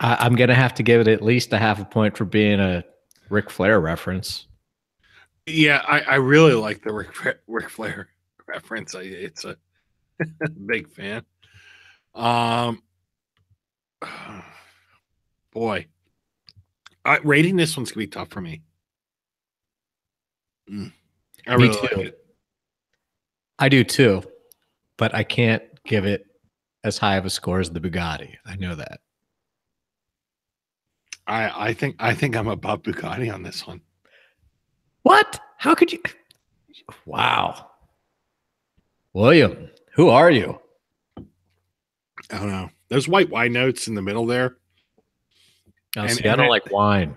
Speaker 2: I'm going to have to give it at least a half a point for being a Ric Flair reference.
Speaker 1: Yeah, I really like the Ric Flair reference. It's a big fan. Boy, rating this one's gonna be tough for me. I really like it.
Speaker 2: I do too, but I can't give it as high of a score as the Bugatti. I know that.
Speaker 1: I think I'm above Bugatti on this one.
Speaker 2: What? How could you? Wow. William, who are you?
Speaker 1: I don't know. There's white wine notes in the middle there.
Speaker 2: Oh, see, I don't like wine,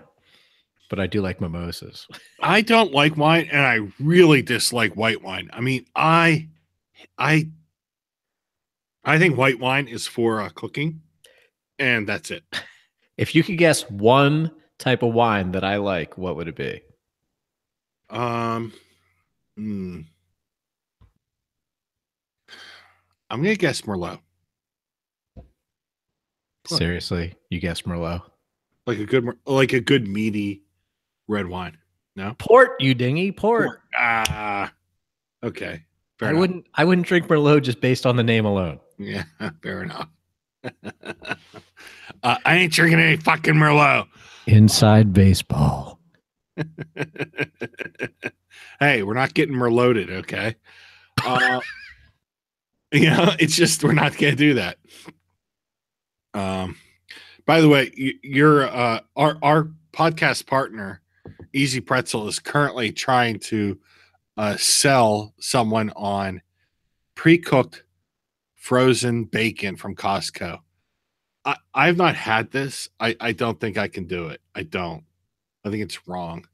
Speaker 2: but I do like mimosas.
Speaker 1: I don't like wine, and I really dislike white wine. I mean, I think white wine is for cooking, and that's it.
Speaker 2: If you could guess one type of wine that I like, what would it be?
Speaker 1: Hmm. I'm gonna guess Merlot.
Speaker 2: Seriously, you guess Merlot?
Speaker 1: Like a good meaty red wine. No,
Speaker 2: Port, you dingy, port.
Speaker 1: Ah, okay. Fair
Speaker 2: I
Speaker 1: enough.
Speaker 2: wouldn't drink Merlot just based on the name alone.
Speaker 1: Yeah, fair enough. I ain't drinking any fucking Merlot.
Speaker 2: Inside baseball.
Speaker 1: Hey, we're not getting Merloted, okay? It's just we're not gonna do that. By the way, you're our podcast partner, Easy Pretzel, is currently trying to sell someone on pre-cooked frozen bacon from Costco. I've not had this. I don't think I can do it. I don't. I think it's wrong.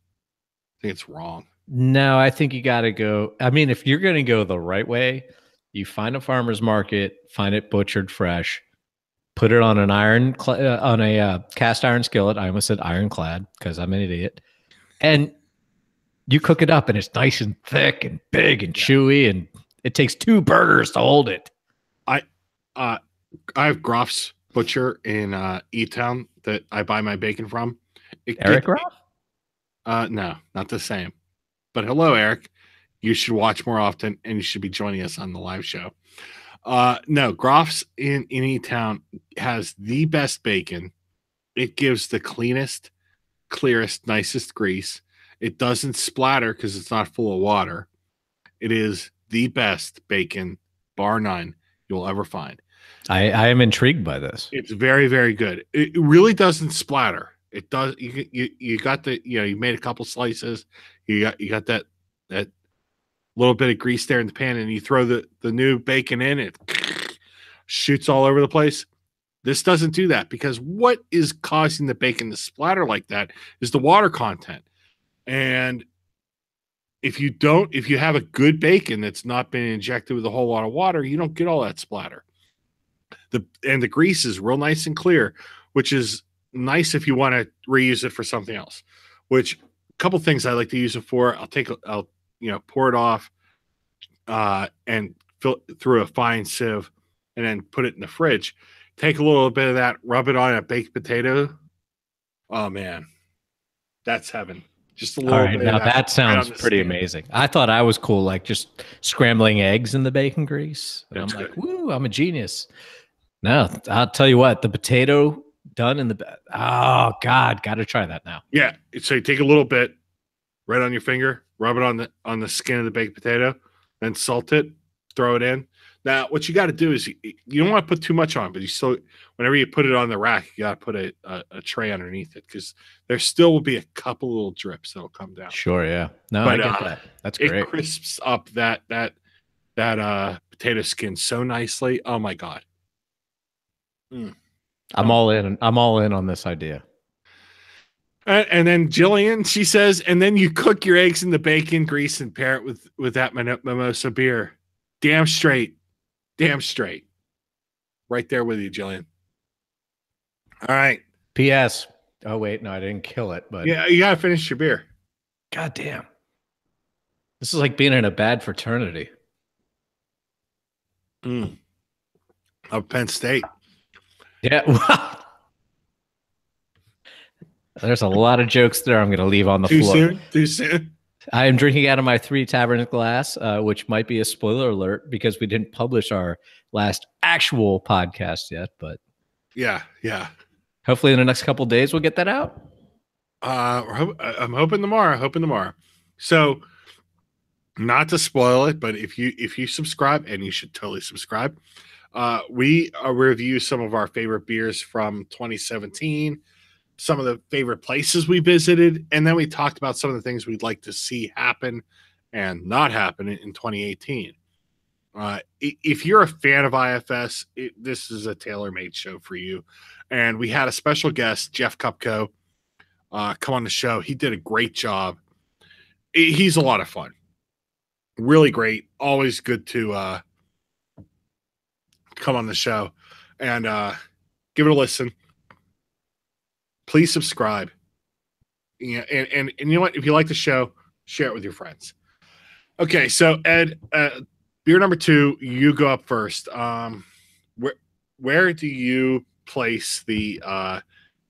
Speaker 2: No, I think you got to go. I mean, if you're going to go the right way, you find a farmer's market, find it butchered fresh, put it on an cast iron skillet. I almost said ironclad because I'm an idiot. And you cook it up, and it's nice and thick and big and chewy, and it takes 2 burgers to hold it.
Speaker 1: I have Groff's Butcher in E-Town that I buy my bacon from.
Speaker 2: Eric Groff?
Speaker 1: No, not the same. But hello, Eric. You should watch more often, and you should be joining us on the live show. No, Groff's in E-Town has the best bacon. It gives the cleanest, clearest, nicest grease. It doesn't splatter because it's not full of water. It is the best bacon, bar none, you'll ever find.
Speaker 2: I am intrigued by this.
Speaker 1: It's very, very good. It really doesn't splatter. It does. You got the, you made a couple slices. You got that little bit of grease there in the pan, and you throw the new bacon in, it shoots all over the place. This doesn't do that, because what is causing the bacon to splatter like that is the water content. And if you have a good bacon that's not been injected with a whole lot of water, you don't get all that splatter. The grease is real nice and clear, which is nice if you want to reuse it for something else. Which, a couple things I like to use it for. I'll pour it off and fill through a fine sieve, and then put it in the fridge. Take a little bit of that, rub it on a baked potato. Oh man, that's heaven. Just a little
Speaker 2: All right,
Speaker 1: bit.
Speaker 2: now
Speaker 1: of
Speaker 2: that sounds
Speaker 1: right
Speaker 2: pretty amazing. I thought I was cool, like just scrambling eggs in the bacon grease. And
Speaker 1: That's
Speaker 2: I'm like,
Speaker 1: good.
Speaker 2: woo, I'm a genius. No, I'll tell you what, the potato done in the oh god, got to try that now.
Speaker 1: Yeah, so you take a little bit right on your finger, rub it on the skin of the baked potato, then salt it, throw it in. Now, what you got to do is you don't want to put too much on, but you still, whenever you put it on the rack, you got to put a tray underneath it, because there still will be a couple little drips that'll come down.
Speaker 2: Sure, yeah. No, I get that. That's great.
Speaker 1: It crisps up that potato skin so nicely. Oh my god.
Speaker 2: I'm all in. I'm all in on this idea.
Speaker 1: And then Jillian, she says, and then you cook your eggs in the bacon grease and pair it with that mimosa beer. Damn straight. Right there with you, Jillian. All right.
Speaker 2: P.S. Oh wait, no, I didn't kill it, but
Speaker 1: yeah, you gotta finish your beer.
Speaker 2: God damn. This is like being in a bad fraternity.
Speaker 1: Of Penn State.
Speaker 2: Yeah. There's a lot of jokes there I'm going to leave on the floor.
Speaker 1: Too soon?
Speaker 2: I am drinking out of my 3 Tavern glass, which might be a spoiler alert because we didn't publish our last actual podcast yet. But
Speaker 1: yeah.
Speaker 2: Hopefully in the next couple of days we'll get that out.
Speaker 1: I'm hoping tomorrow. So, not to spoil it, but if you subscribe, and you should totally subscribe, we review some of our favorite beers from 2017, some of the favorite places we visited, and then we talked about some of the things we'd like to see happen and not happen in 2018. If you're a fan of IFS, this is a tailor-made show for you. And we had a special guest, Jeff Kupko, come on the show. He did a great job. He's a lot of fun. Really great. Always good to come on the show and give it a listen. Please subscribe. Yeah, and you know what? If you like the show, share it with your friends. Okay, so Ed, beer number 2, you go up first. Where do you place the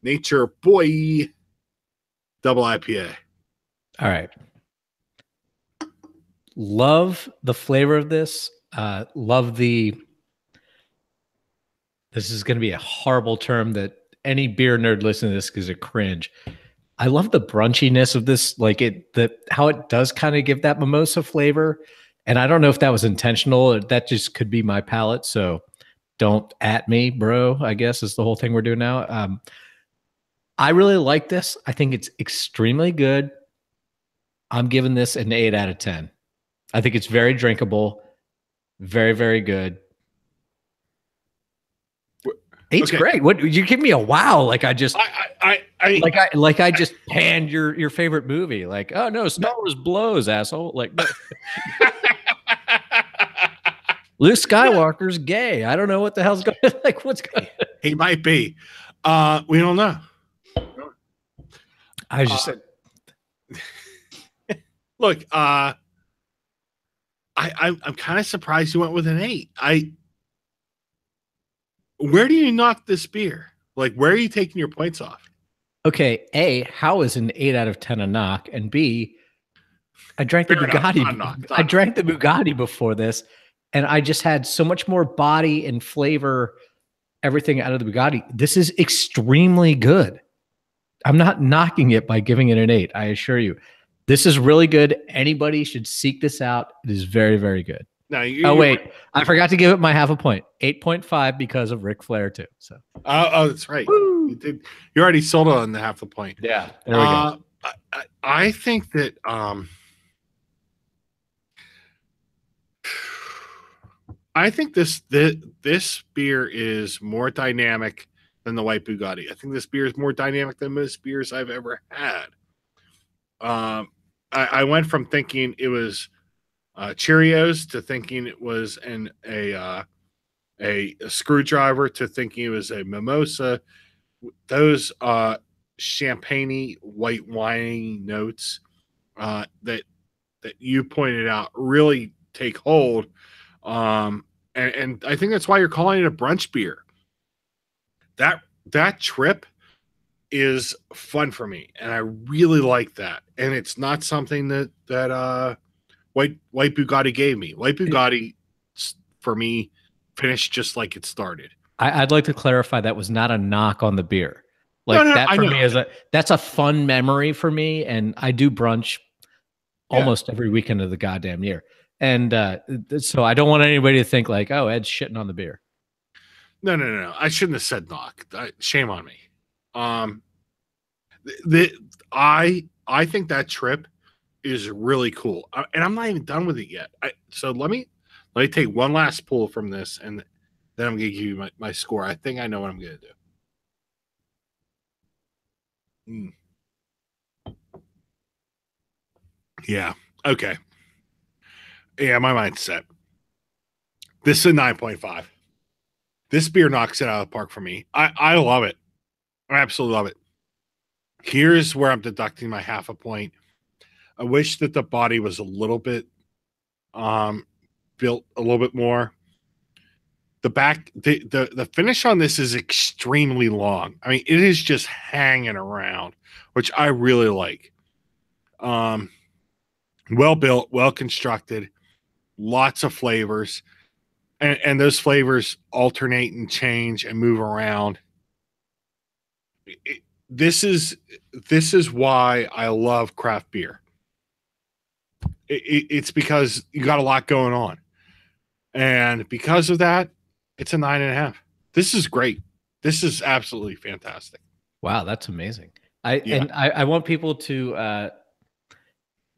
Speaker 1: Natureboi double IPA?
Speaker 2: All right. Love the flavor of this. Love the. This is going to be a horrible term that any beer nerd listening to this is a cringe. I love the brunchiness of this, like how it does kind of give that mimosa flavor. And I don't know if that was intentional, or that just could be my palate. So don't at me, bro, I guess is the whole thing we're doing now. I really like this. I think it's extremely good. I'm giving this an 8 out of 10. I think it's very drinkable. Very, very good. 8's great. What you give me a wow? Like I just I just panned your favorite movie. Like, oh no, Star Wars blows, asshole. Like no. Luke Skywalker's gay. I don't know what the hell's going on. Like what's going on?
Speaker 1: He might be. We don't know.
Speaker 2: I just said
Speaker 1: look, I'm kind of surprised you went with an 8. Where do you knock this beer? Like, where are you taking your points off?
Speaker 2: Okay, A, how is an 8 out of 10 a knock? And B, I drank the Bugatti. I drank the Bugatti before this, and I just had so much more body and flavor, everything out of the Bugatti. This is extremely good. I'm not knocking it by giving it an 8. I assure you. This is really good. Anybody should seek this out. It is very, very good.
Speaker 1: No,
Speaker 2: wait, I forgot to give it my half a point. 8.5 because of Ric Flair too. So
Speaker 1: that's right. You did. You already sold it on the half a point.
Speaker 2: Yeah, there we go.
Speaker 1: I think that I think this beer is more dynamic than the White Bugatti. I think this beer is more dynamic than most beers I've ever had. I went from thinking it was Cheerios to thinking it was a screwdriver to thinking it was a mimosa. Those champagne-y, white winey notes that you pointed out really take hold. And I think that's why you're calling it a brunch beer. That trip is fun for me, and I really like that. And it's not something that White Bugatti gave me. White Bugatti, for me, finished just like it started.
Speaker 2: I'd like to clarify that was not a knock on the beer. Like no, that for me that's a fun memory for me, and I do brunch almost every weekend of the goddamn year. And so I don't want anybody to think like, oh, Ed's shitting on the beer.
Speaker 1: No. I shouldn't have said knock. Shame on me. I think that trip is really cool, and I'm not even done with it yet. So let me take one last pull from this, and then I'm gonna give you my score. I think I know what I'm gonna do. Yeah. Okay. Yeah, my mind's set. This is a 9.5. This beer knocks it out of the park for me. I love it. I absolutely love it. Here's where I'm deducting my half a point. I wish that the body was a little bit built a little bit more. The back, the finish on this is extremely long. I mean, it is just hanging around, which I really like. Well built, well constructed, lots of flavors, and those flavors alternate and change and move around. This is why I love craft beer. It's because you got a lot going on, and because of that, it's a 9.5. This is great. This is absolutely fantastic.
Speaker 2: Wow, that's amazing. I want people to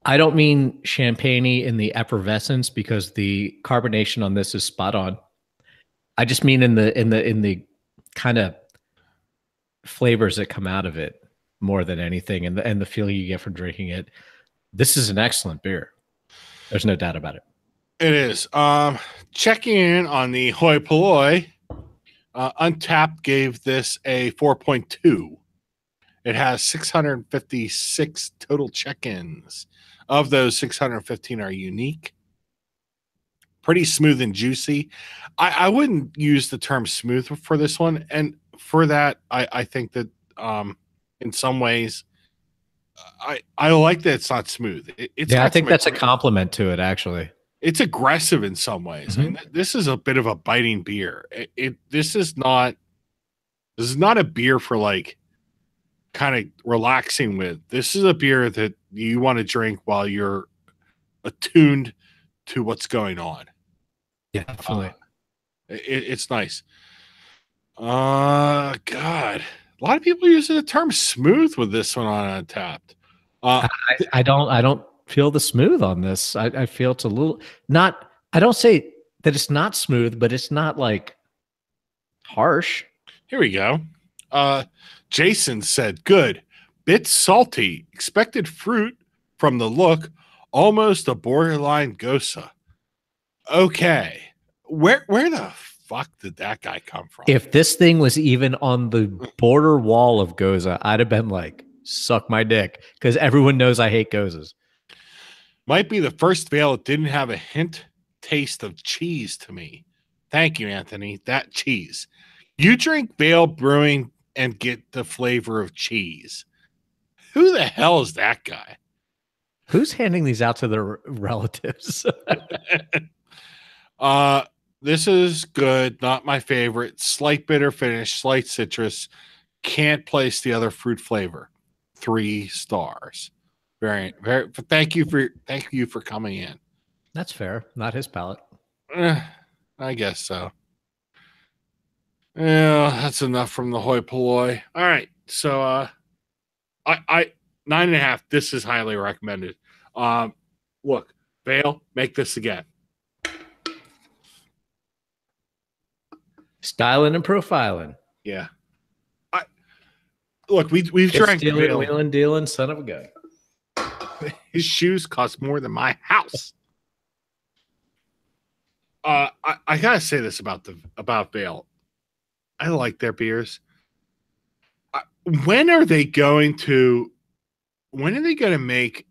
Speaker 2: I don't mean champagne in the effervescence because the carbonation on this is spot on. I just mean in the kind of flavors that come out of it more than anything, and the feeling you get from drinking it. This is an excellent beer. There's no doubt about it.
Speaker 1: It is. Checking in on the hoi polloi, Untapped gave this a 4.2. It has 656 total check-ins. Of those, 615 are unique. Pretty smooth and juicy. I wouldn't use the term smooth for this one, and for that, I think that in some ways, I like that it's not smooth.
Speaker 2: I think that's a compliment to it, actually.
Speaker 1: It's aggressive in some ways. I mean, this is a bit of a biting beer. This is not a beer for like kind of relaxing with. This is a beer that you want to drink while you're attuned to what's going on.
Speaker 2: Yeah, definitely.
Speaker 1: It's nice. God, a lot of people using the term smooth with this one on Untapped.
Speaker 2: I don't feel the smooth on this. I feel it's a little not. I don't say that it's not smooth, but it's not like harsh.
Speaker 1: Here we go. Jason said, "Good, bit salty. Expected fruit from the look, almost a borderline Gosa." Okay, where the fuck did that guy come from?
Speaker 2: If this thing was even on the border wall of Goza, I'd have been like, suck my dick, because everyone knows I hate Gozas.
Speaker 1: Might be the first veil that didn't have a hint taste of cheese to me. Thank you, Anthony. That cheese. You drink Veil Brewing and get the flavor of cheese. Who the hell is that guy?
Speaker 2: Who's handing these out to their relatives?
Speaker 1: This is good. Not my favorite. Slight bitter finish, slight citrus. Can't place the other fruit flavor. 3 stars. Very. Thank you for coming in.
Speaker 2: That's fair. Not his palate.
Speaker 1: I guess so. Yeah, that's enough from the hoi polloi. All right, so I 9.5. This is highly recommended. Look, Vale, make this again.
Speaker 2: Styling and profiling.
Speaker 1: Yeah. Look, we've drank
Speaker 2: Vale. Wheeling, dealing, son of a gun.
Speaker 1: His shoes cost more than my house. I gotta say this about Vale. I like their beers. When are they going to make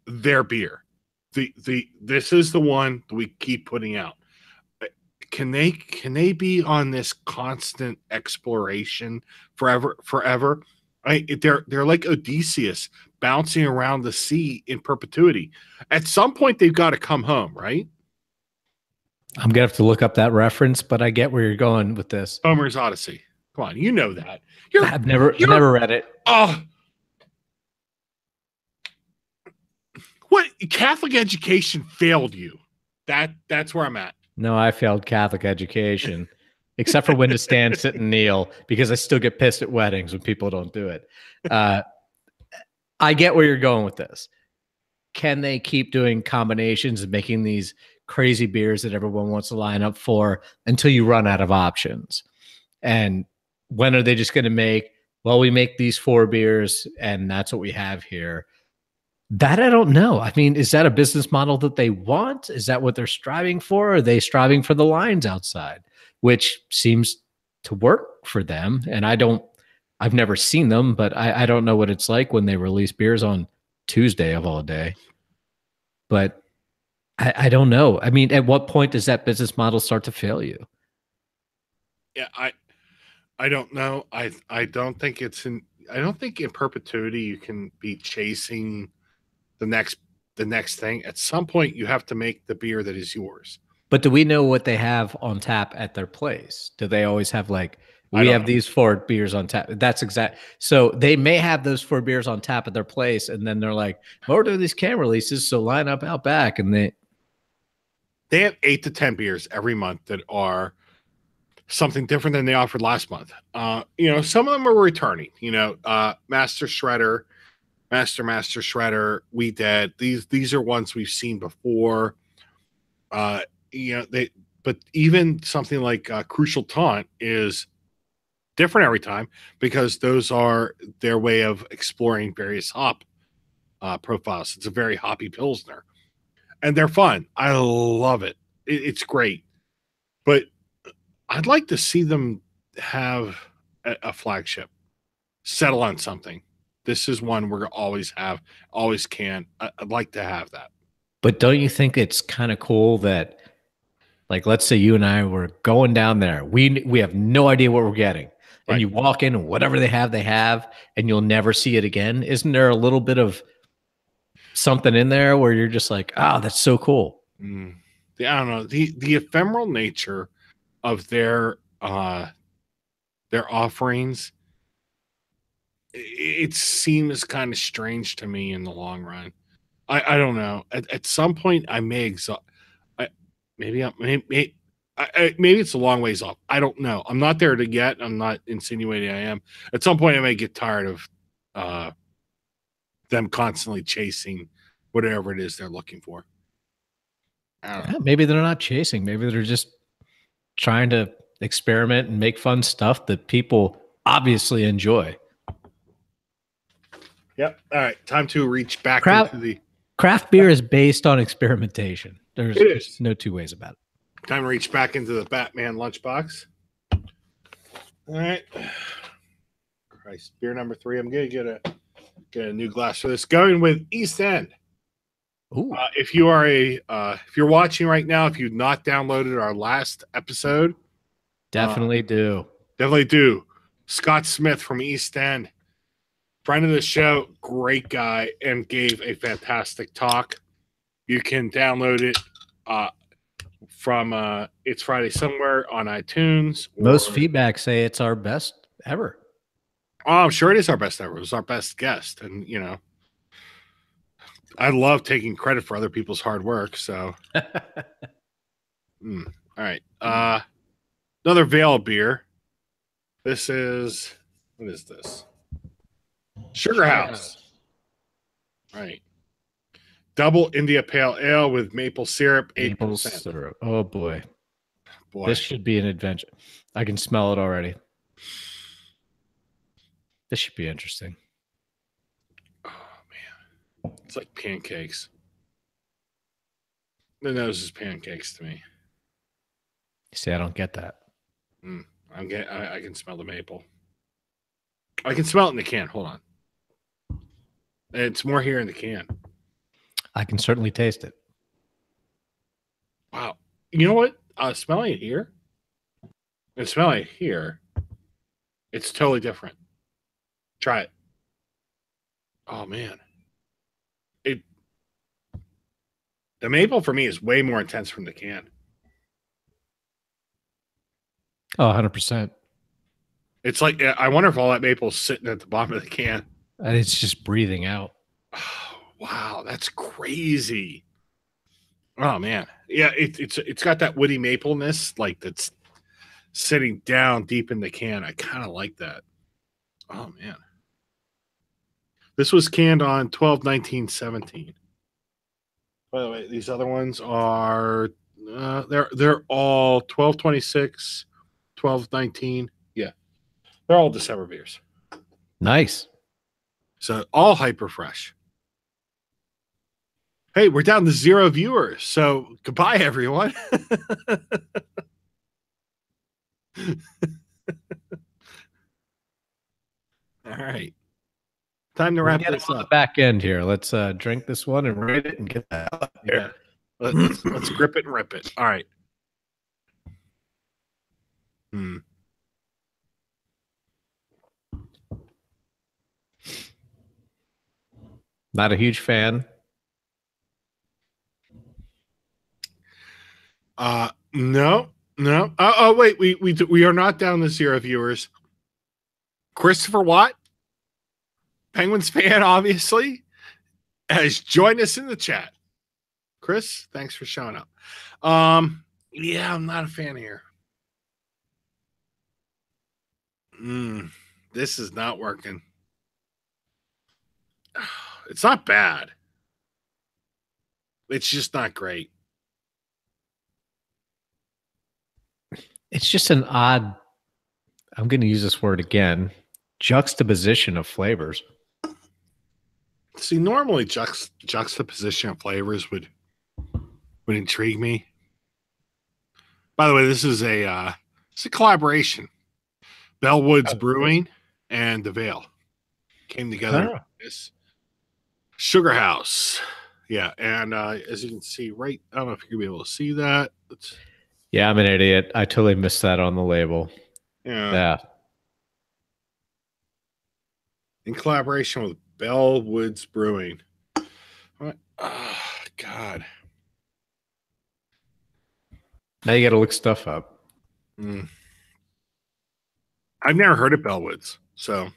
Speaker 1: their beer? This is the one that we keep putting out. Can they be on this constant exploration forever? They're like Odysseus bouncing around the sea in perpetuity. At some point, they've got to come home, right?
Speaker 2: I'm gonna have to look up that reference, but I get where you're going with this.
Speaker 1: Homer's Odyssey. Come on, you know that.
Speaker 2: I've never read it.
Speaker 1: Oh, what Catholic education failed you? That's where I'm at.
Speaker 2: No, I failed Catholic education, except for when to stand, sit, and kneel, because I still get pissed at weddings when people don't do it. I get where you're going with this. Can they keep doing combinations and making these crazy beers that everyone wants to line up for until you run out of options? And when are they just going to make, well, we make these 4 beers and that's what we have here? That I don't know. I mean, is that a business model that they want? Is that what they're striving for? Are they striving for the lines outside, which seems to work for them? And I've never seen them, but I don't know what it's like when they release beers on Tuesday of all day. But I don't know. I mean, at what point does that business model start to fail you?
Speaker 1: Yeah, I don't know. I don't think in perpetuity you can be chasing the next thing. At some point you have to make the beer that is yours.
Speaker 2: But do we know what they have on tap at their place? Do they always have like, we have these 4 beers on tap? That's exact. So they may have those 4 beers on tap at their place, and then they're like, "We're doing these can releases, so line up out back." And they
Speaker 1: have 8 to 10 beers every month that are something different than they offered last month. Some of them are returning. Master Shredder Master Shredder, We Dead. These are ones we've seen before. But even something like Crucial Taunt is different every time because those are their way of exploring various hop profiles. It's a very hoppy pilsner, and they're fun. I love it. It's great, but I'd like to see them have a flagship, settle on something. This is one we're always have, always can. I'd like to have that.
Speaker 2: But don't you think it's kind of cool that, like, let's say you and I were going down there. We have no idea what we're getting. And
Speaker 1: Right.
Speaker 2: you walk in and whatever they have, and you'll never see it again. Isn't there a little bit of something in there where you're just like, oh, that's so cool?
Speaker 1: I don't know. The ephemeral nature of their offerings, it seems kind of strange to me in the long run. I don't know. At some point, I may exhaust. Maybe it's a long ways off. I don't know. I'm not there to yet. I'm not insinuating I am. At some point, I may get tired of them constantly chasing whatever it is they're looking for. I don't know.
Speaker 2: Maybe they're not chasing. Maybe they're just trying to experiment and make fun stuff that people obviously enjoy.
Speaker 1: Yep. All right. Time to reach back into the
Speaker 2: craft beer is based on experimentation. There's no two ways about it.
Speaker 1: Time to reach back into the Batman lunchbox. All right. Christ, beer number 3. I'm gonna get a new glass for this. Going with East End. If you're watching right now, if you've not downloaded our last episode,
Speaker 2: definitely do.
Speaker 1: Scott Smith from East End, friend of the show, great guy, and gave a fantastic talk. You can download it from It's Friday Somewhere on iTunes.
Speaker 2: Most feedback say it's our best ever.
Speaker 1: Oh, I'm sure it is our best ever. It was our best guest, and I love taking credit for other people's hard work. So, all right. Another Veil beer. This is, what is this? Sugar House. All right. Double India Pale Ale with maple syrup, 8%.
Speaker 2: Maple syrup. Oh boy. This should be an adventure. I can smell it already. This should be interesting.
Speaker 1: Oh man, it's like pancakes. The nose is pancakes to me.
Speaker 2: See, I don't get that.
Speaker 1: I can smell the maple. I can smell it in the can. Hold on. It's more here in the can.
Speaker 2: I can certainly taste it.
Speaker 1: Wow. You know what? Smelling it here and smelling it here, it's totally different. Try it. Oh man. The maple for me is way more intense from the can.
Speaker 2: Oh, 100%.
Speaker 1: It's like, I wonder if all that maple is sitting at the bottom of the can.
Speaker 2: And it's just breathing out.
Speaker 1: Oh, wow, that's crazy. Oh man. Yeah, it's got that woody mapleness, like that's sitting down deep in the can. I kind of like that. Oh man. This was canned on 12/19/17. By the way, these other ones are they're all 12/26, 12/19. Yeah. They're all December beers.
Speaker 2: Nice.
Speaker 1: So all hyper fresh. Hey, we're down to 0 viewers. So goodbye, everyone. All right. Time to wrap this up.
Speaker 2: The back end here. Let's drink this one and rate it and get that out
Speaker 1: there. Yeah. Let's grip it and rip it. All right.
Speaker 2: Not a huge fan.
Speaker 1: No. Oh, wait. We are not down to 0 viewers. Christopher Watt, Penguins fan, obviously, has joined us in the chat. Chris, thanks for showing up. Yeah, I'm not a fan here. This is not working. it's not bad. It's just not great.
Speaker 2: It's just an odd, I'm going to use this word again, juxtaposition of flavors.
Speaker 1: See, normally juxtaposition of flavors would intrigue me. By the way, this is a collaboration. Bellwoods Brewing and the Vale came together.
Speaker 2: Oh.
Speaker 1: This Sugar House. Yeah, and as you can see, right, I don't know if you're gonna be able to see that.
Speaker 2: Yeah, I'm an idiot. I totally missed that on the label.
Speaker 1: Yeah. In collaboration with Bellwoods Brewing. Oh, God.
Speaker 2: Now you got to look stuff up.
Speaker 1: I've never heard of Bellwoods, so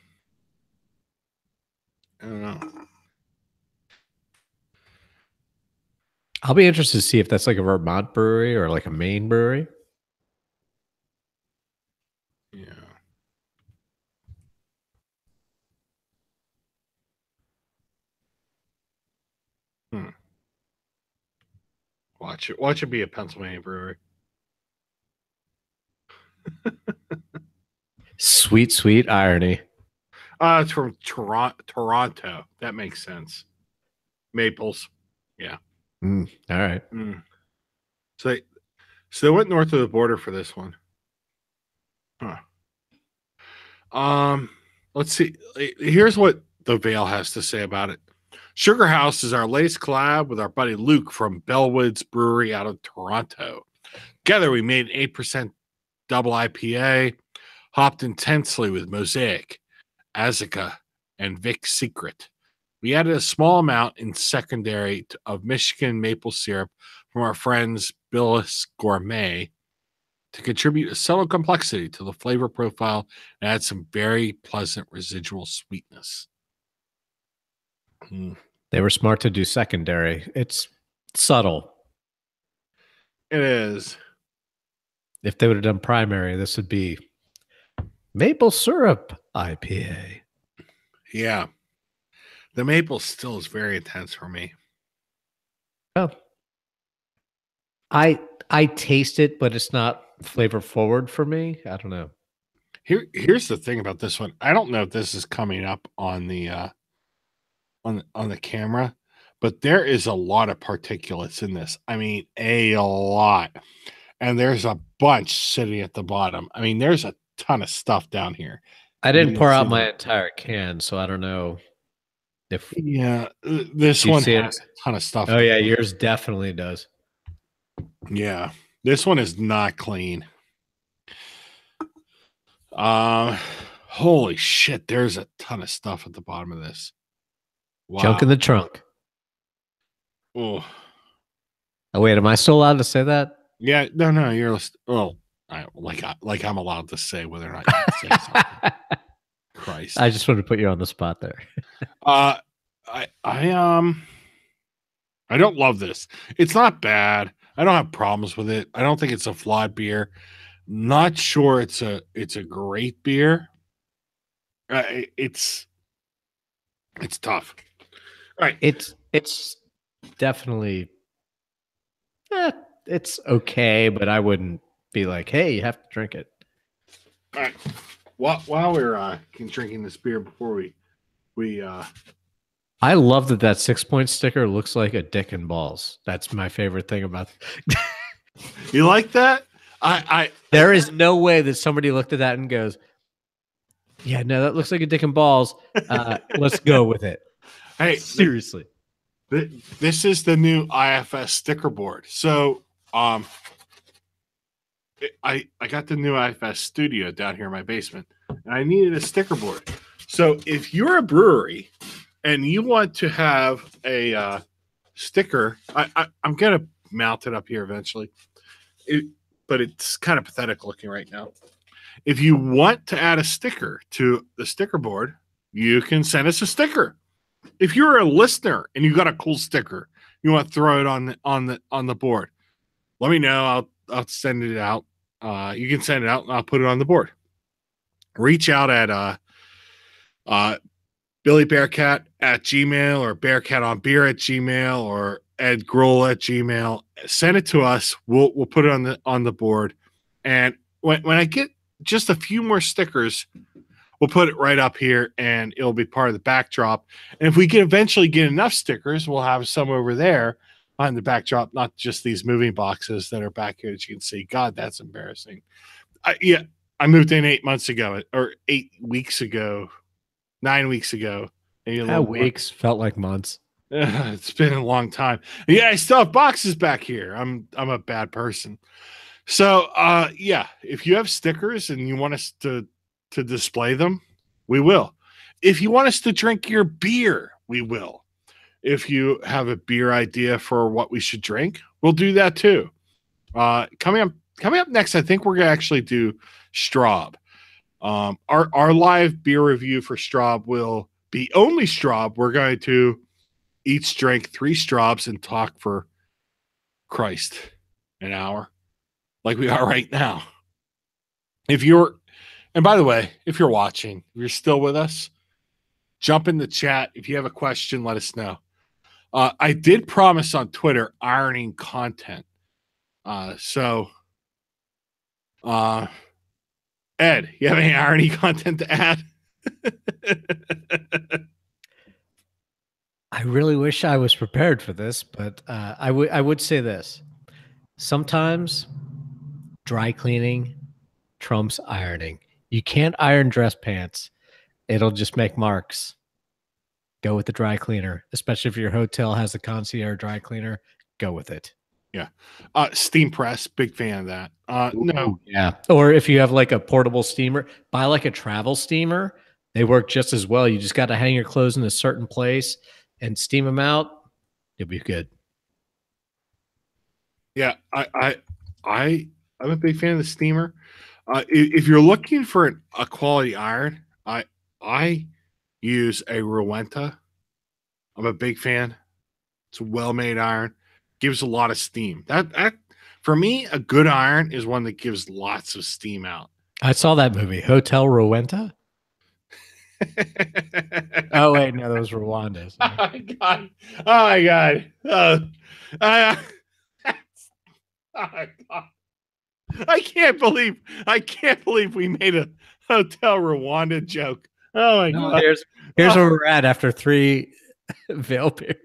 Speaker 1: I don't know.
Speaker 2: I'll be interested to see if that's like a Vermont brewery or like a Maine brewery.
Speaker 1: Yeah. Watch it be a Pennsylvania brewery.
Speaker 2: Sweet, sweet irony.
Speaker 1: It's from Toronto. That makes sense. Maples. Yeah.
Speaker 2: All right.
Speaker 1: So they went north of the border for this one. Huh. Let's see. Here's what the Vale has to say about it. Sugar House is our latest collab with our buddy Luke from Bellwoods Brewery out of Toronto. Together, we made an 8% double IPA, hopped intensely with Mosaic, Azuka, and Vic's Secret. We added a small amount in secondary of Michigan maple syrup from our friends Billis Gourmet to contribute a subtle complexity to the flavor profile and add some very pleasant residual sweetness.
Speaker 2: They were smart to do secondary. It's subtle.
Speaker 1: It is.
Speaker 2: If they would have done primary, this would be maple syrup IPA.
Speaker 1: Yeah. The maple still is very intense for me.
Speaker 2: Oh. I taste it, but it's not flavor forward for me. I don't know.
Speaker 1: Here's the thing about this one. I don't know if this is coming up on the on the camera, but there is a lot of particulates in this. I mean, a lot. And there's a bunch sitting at the bottom. I mean, there's a ton of stuff down here.
Speaker 2: I didn't pour out my entire can, so I don't know if
Speaker 1: this one has a ton of stuff.
Speaker 2: Oh yeah, yours definitely does.
Speaker 1: Yeah. This one is not clean. Holy shit, there's a ton of stuff at the bottom of this.
Speaker 2: Wow. Junk in the trunk.
Speaker 1: Oh
Speaker 2: wait, am I still allowed to say that?
Speaker 1: Yeah, no, you're like I'm allowed to say whether or not you can say something. Christ.
Speaker 2: I just wanted to put you on the spot there.
Speaker 1: I don't love this. It's not bad. I don't have problems with it. I don't think it's a flawed beer. Not sure it's a great beer. It's tough. All right.
Speaker 2: It's definitely it's okay, but I wouldn't be like, hey, you have to drink it.
Speaker 1: All right. While we're drinking this beer before we
Speaker 2: I love that 6-point sticker looks like a dick and balls. That's my favorite thing about it.
Speaker 1: You like that?
Speaker 2: There is no way that somebody looked at that and goes, yeah, no, that looks like a dick and balls. Let's go with it.
Speaker 1: Hey,
Speaker 2: seriously.
Speaker 1: This is the new IFS sticker board. So I got the new IFS studio down here in my basement, and I needed a sticker board. So if you're a brewery and you want to have a sticker, I'm going to mount it up here eventually, but it's kind of pathetic looking right now. If you want to add a sticker to the sticker board, you can send us a sticker. If you're a listener and you got a cool sticker, you want to throw it on the board, let me know. I'll send it out. You can send it out and I'll put it on the board. Reach out at BillyBearcat@gmail or BearcatOnBeer@gmail or EdGroll@gmail. Send it to us. We'll put it on the board. And when I get just a few more stickers, we'll put it right up here and it'll be part of the backdrop. And if we can eventually get enough stickers, we'll have some over there behind the backdrop, not just these moving boxes that are back here that you can see. God, that's embarrassing. I moved in 8 months ago or 8 weeks ago, 9 weeks ago. Maybe a little
Speaker 2: weeks felt like months.
Speaker 1: It's been a long time. Yeah, I still have boxes back here. I'm a bad person. So yeah, if you have stickers and you want us to display them, we will. If you want us to drink your beer, we will. If you have a beer idea for what we should drink, we'll do that too. Coming up next, I think we're gonna actually do Straub. Our live beer review for Straub will be only Straub. We're going to each drink 3 Straubs and talk for Christ an hour, like we are right now. And by the way, if you're watching, if you're still with us, jump in the chat. If you have a question, let us know. I did promise on Twitter ironing content. So Ed, you have any irony content to add?
Speaker 2: I really wish I was prepared for this, but I would say this. Sometimes dry cleaning trumps ironing. You can't iron dress pants. It'll just make marks. Go with the dry cleaner, especially if your hotel has a concierge dry cleaner. Go with it.
Speaker 1: Yeah. Steam press, big fan of that. No.
Speaker 2: Yeah. Or if you have like a portable steamer, buy like a travel steamer. They work just as well. You just got to hang your clothes in a certain place and steam them out. You'll be good.
Speaker 1: Yeah, I'm a big fan of the steamer. If you're looking for a quality iron, I use a Rowenta. I'm a big fan. It's a well-made iron. Gives a lot of steam. That for me, a good iron is one that gives lots of steam out.
Speaker 2: I saw that movie, Hotel Rowenta. Oh wait, no, those were Rwanda's.
Speaker 1: Oh my god! Oh my god! Oh my god! I can't believe we made a Hotel Rwanda joke. Oh my god!
Speaker 2: Here's where we're at after 3 veil beers.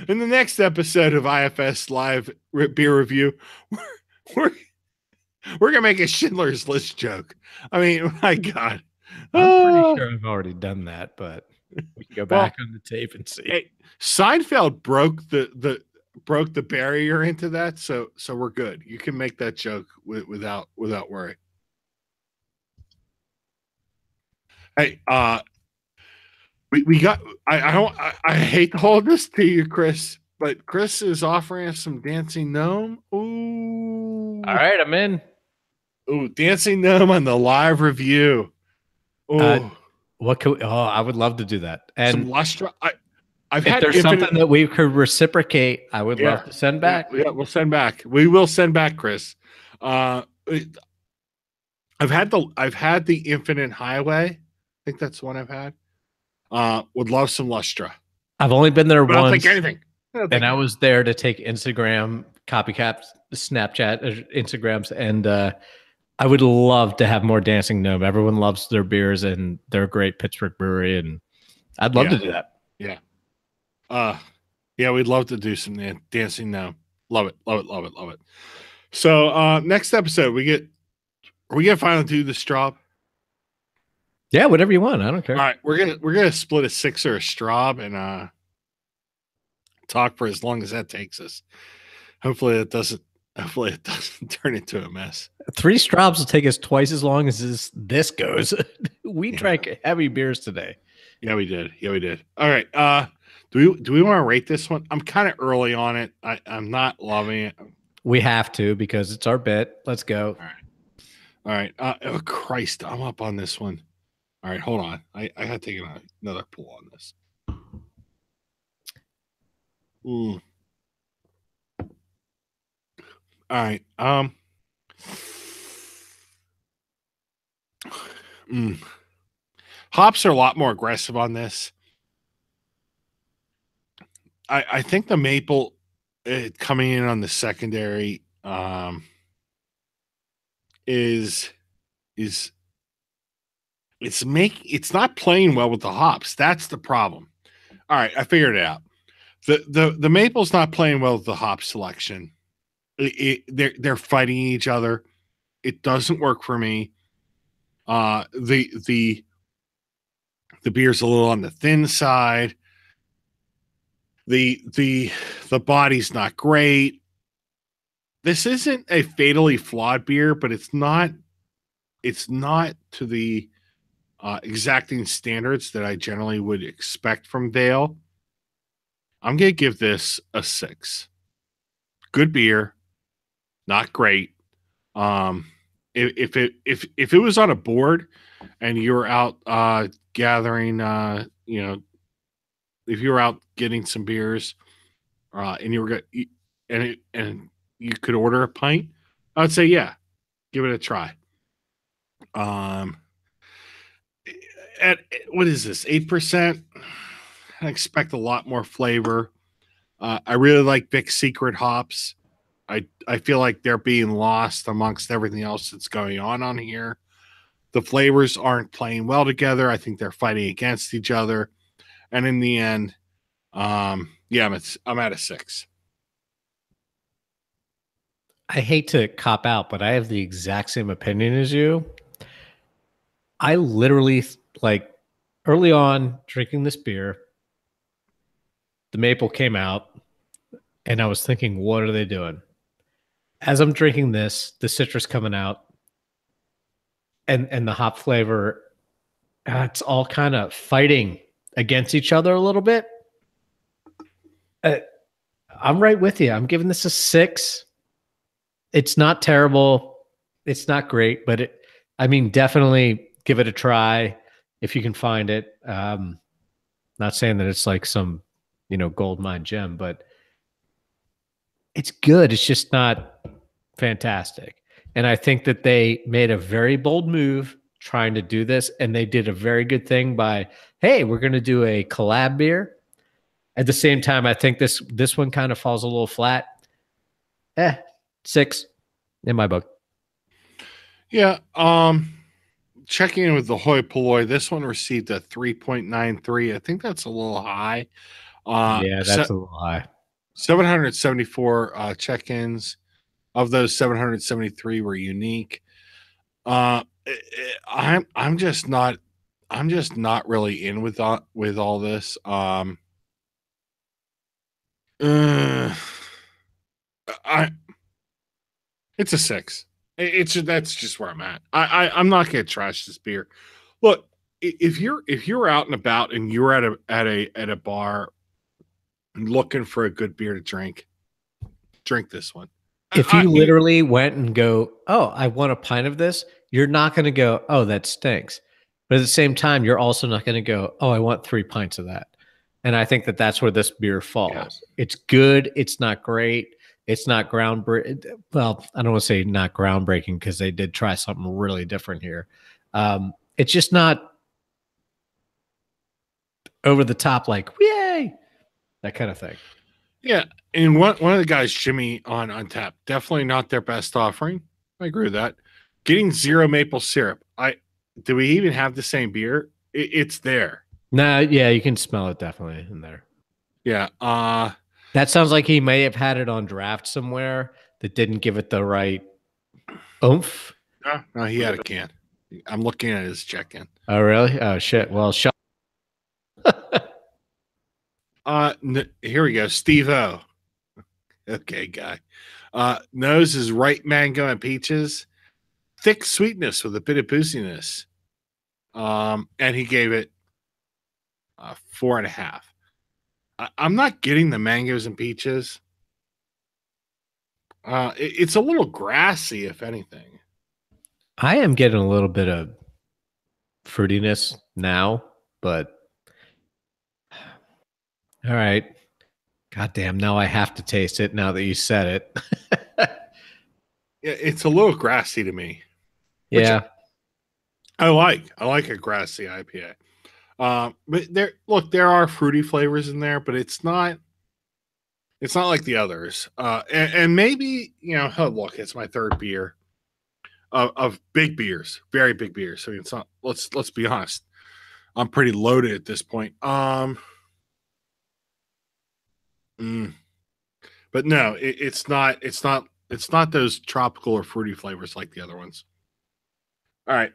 Speaker 1: In the next episode of IFS Live Beer Review, we're gonna make a Schindler's List joke. I mean, my god!
Speaker 2: I'm pretty sure I've already done that, but we can go back on the tape and see.
Speaker 1: Hey, Seinfeld broke the barrier into that, so we're good. You can make that joke without worry. Hey, we got. I hate to hold this to you, Chris, but Chris is offering us some Dancing Gnome. Ooh,
Speaker 2: all right, I'm in.
Speaker 1: Ooh, Dancing Gnome on the live review. Oh,
Speaker 2: what could? I would love to do that. And
Speaker 1: some Lustra. If
Speaker 2: there's something that we could reciprocate, I would love to send back.
Speaker 1: Yeah, we'll send back. We will send back, Chris. I've had the Infinite Highway. I think that's the one I've had. Would love some Lustra.
Speaker 2: I've only been there once.
Speaker 1: I'll take anything.
Speaker 2: And I was there to take Instagram copycat, Snapchat, Instagrams, and I would love to have more Dancing Gnome. Everyone loves their beers, and they're a great Pittsburgh brewery, and I'd love to do that.
Speaker 1: Yeah. Yeah, we'd love to do some Dancing Gnome. Love it. So next episode, are we gonna finally do the Straub?
Speaker 2: Yeah, whatever you want. I don't care.
Speaker 1: All right, we're gonna split a 6 or a Straub and talk for as long as that takes us. Hopefully it doesn't turn into a mess.
Speaker 2: 3 Straubs will take us twice as long as this goes. We drank heavy beers today.
Speaker 1: Yeah, we did. All right. Do we want to rate this one? I'm kind of early on it. I'm not loving it.
Speaker 2: We have to because it's our bit. Let's go.
Speaker 1: All right. Oh Christ, I'm up on this one. All right, hold on. I gotta take another pull on this. All right. Hops are a lot more aggressive on this. I think the maple coming in on the secondary is it's not playing well with the hops. That's the problem. All right, I figured it out. The maple's not playing well with the hop selection. They're fighting each other. It doesn't work for me. The beer's a little on the thin side. The body's not great. This isn't a fatally flawed beer, but it's not to the exacting standards that I generally would expect from Vale. I'm gonna give this a 6. Good beer, not great. If it was on a board and you were out gathering, if you were out getting some beers, and you were and you could order a pint, I would say yeah, give it a try. At what is this, 8%? I expect a lot more flavor. I really like Vic's Secret hops. I feel like they're being lost amongst everything else that's going on here. The flavors aren't playing well together. I think they're fighting against each other. And in the end, I'm at a 6.
Speaker 2: I hate to cop out, but I have the exact same opinion as you. I literally, like, early on drinking this beer, the maple came out, and I was thinking, what are they doing? As I'm drinking this, the citrus coming out, and the hop flavor, it's all kind of fighting against each other a little bit. I'm right with you. I'm giving this a 6. It's not terrible. It's not great, but definitely give it a try if you can find it. Not saying that it's like some, gold mine gem, but it's good. It's just not fantastic. And I think that they made a very bold move trying to do this, and they did a very good thing by, hey, we're going to do a collab beer. At the same time, I think this one kind of falls a little flat. 6 in my book.
Speaker 1: Yeah. Checking in with the hoi polloi, this one received a 3.93. I think that's a little high.
Speaker 2: Yeah, that's a little high.
Speaker 1: 774 check-ins. Of those, 773 were unique. I'm just not really in with all this. It's a 6. That's just where I'm at. I'm not gonna trash this beer. Look, if you're out and about and you're at a bar looking for a good beer to drink this one.
Speaker 2: If you literally went and go, oh, I want a pint of this, you're not going to go, oh, that stinks. But at the same time, you're also not going to go, oh, I want 3 pints of that. And I think that that's where this beer falls. Yeah. It's good. It's not great. It's not groundbreaking. Well, I don't want to say not groundbreaking because they did try something really different here. It's just not over the top, like, yay, that kind of thing.
Speaker 1: Yeah. And one of the guys, Jimmy on tap, definitely not their best offering. I agree with that. Getting 0 maple syrup. Do we even have the same beer? It's there.
Speaker 2: No, yeah, you can smell it definitely in there.
Speaker 1: Yeah.
Speaker 2: That sounds like he may have had it on draft somewhere that didn't give it the right oomph.
Speaker 1: No, he had a can. I'm looking at his check-in.
Speaker 2: Oh, really? Oh, shit. Well,
Speaker 1: here we go. Steve-O. Okay, guy. Nose is ripe mango and peaches. Thick sweetness with a bit of booziness. And he gave it 4.5. I'm not getting the mangoes and peaches. It's a little grassy, if anything.
Speaker 2: I am getting a little bit of fruitiness now, but all right. Goddamn, now I have to taste it now that you said it.
Speaker 1: Yeah, it's a little grassy to me.
Speaker 2: Yeah.
Speaker 1: I like a grassy IPA. But there are fruity flavors in there, but it's not like the others. And maybe, oh, look, it's my third beer of big beers, very big beers. So it's not. Let's be honest. I'm pretty loaded at this point. But no, it's not. It's not those tropical or fruity flavors like the other ones. All right.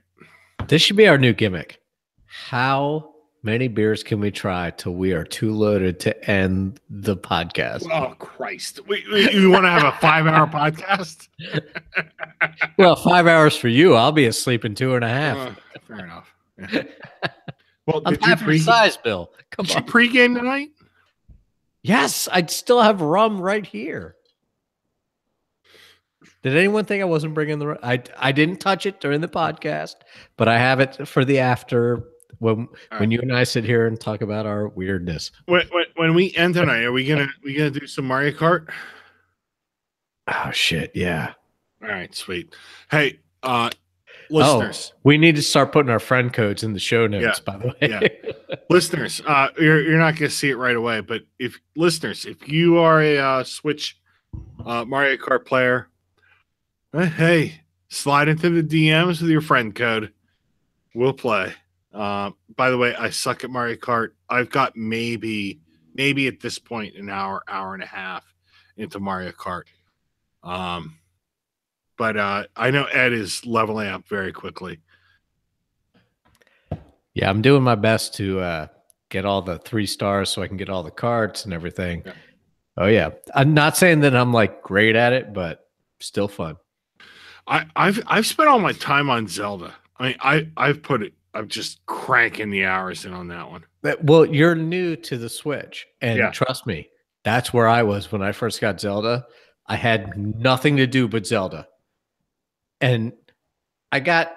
Speaker 2: This should be our new gimmick. How many beers can we try till we are too loaded to end the podcast?
Speaker 1: Oh, Christ. You want to have a 5-hour podcast?
Speaker 2: Well, 5 hours for you. I'll be asleep in 2.5.
Speaker 1: Fair enough. Yeah. Well,
Speaker 2: I'm half your size, Bill. Come on.
Speaker 1: Did you pregame tonight?
Speaker 2: Yes, I'd still have rum right here. Did anyone think I wasn't bringing the rum? I didn't touch it during the podcast, but I have it for the after when you and I sit here and talk about our weirdness.
Speaker 1: When we end tonight, are we gonna do some Mario Kart?
Speaker 2: Oh shit, yeah.
Speaker 1: All right, sweet. Hey, listeners,
Speaker 2: we need to start putting our friend codes in the show notes. By the way,
Speaker 1: yeah. Listeners, you're not gonna see it right away, but if you are a Switch Mario Kart player, hey, slide into the DMs with your friend code. We'll play. By the way, I suck at Mario Kart. I've got maybe at this point an hour and a half into Mario Kart. But I know Ed is leveling up very quickly.
Speaker 2: Yeah, I'm doing my best to get all the 3 stars so I can get all the carts and everything. Yeah. Oh yeah, I'm not saying that I'm like great at it, but still fun.
Speaker 1: I've spent all my time on Zelda. I mean, I'm just cranking the hours in on that one.
Speaker 2: Well, you're new to the Switch, and trust me, that's where I was when I first got Zelda. I had nothing to do but Zelda. And I got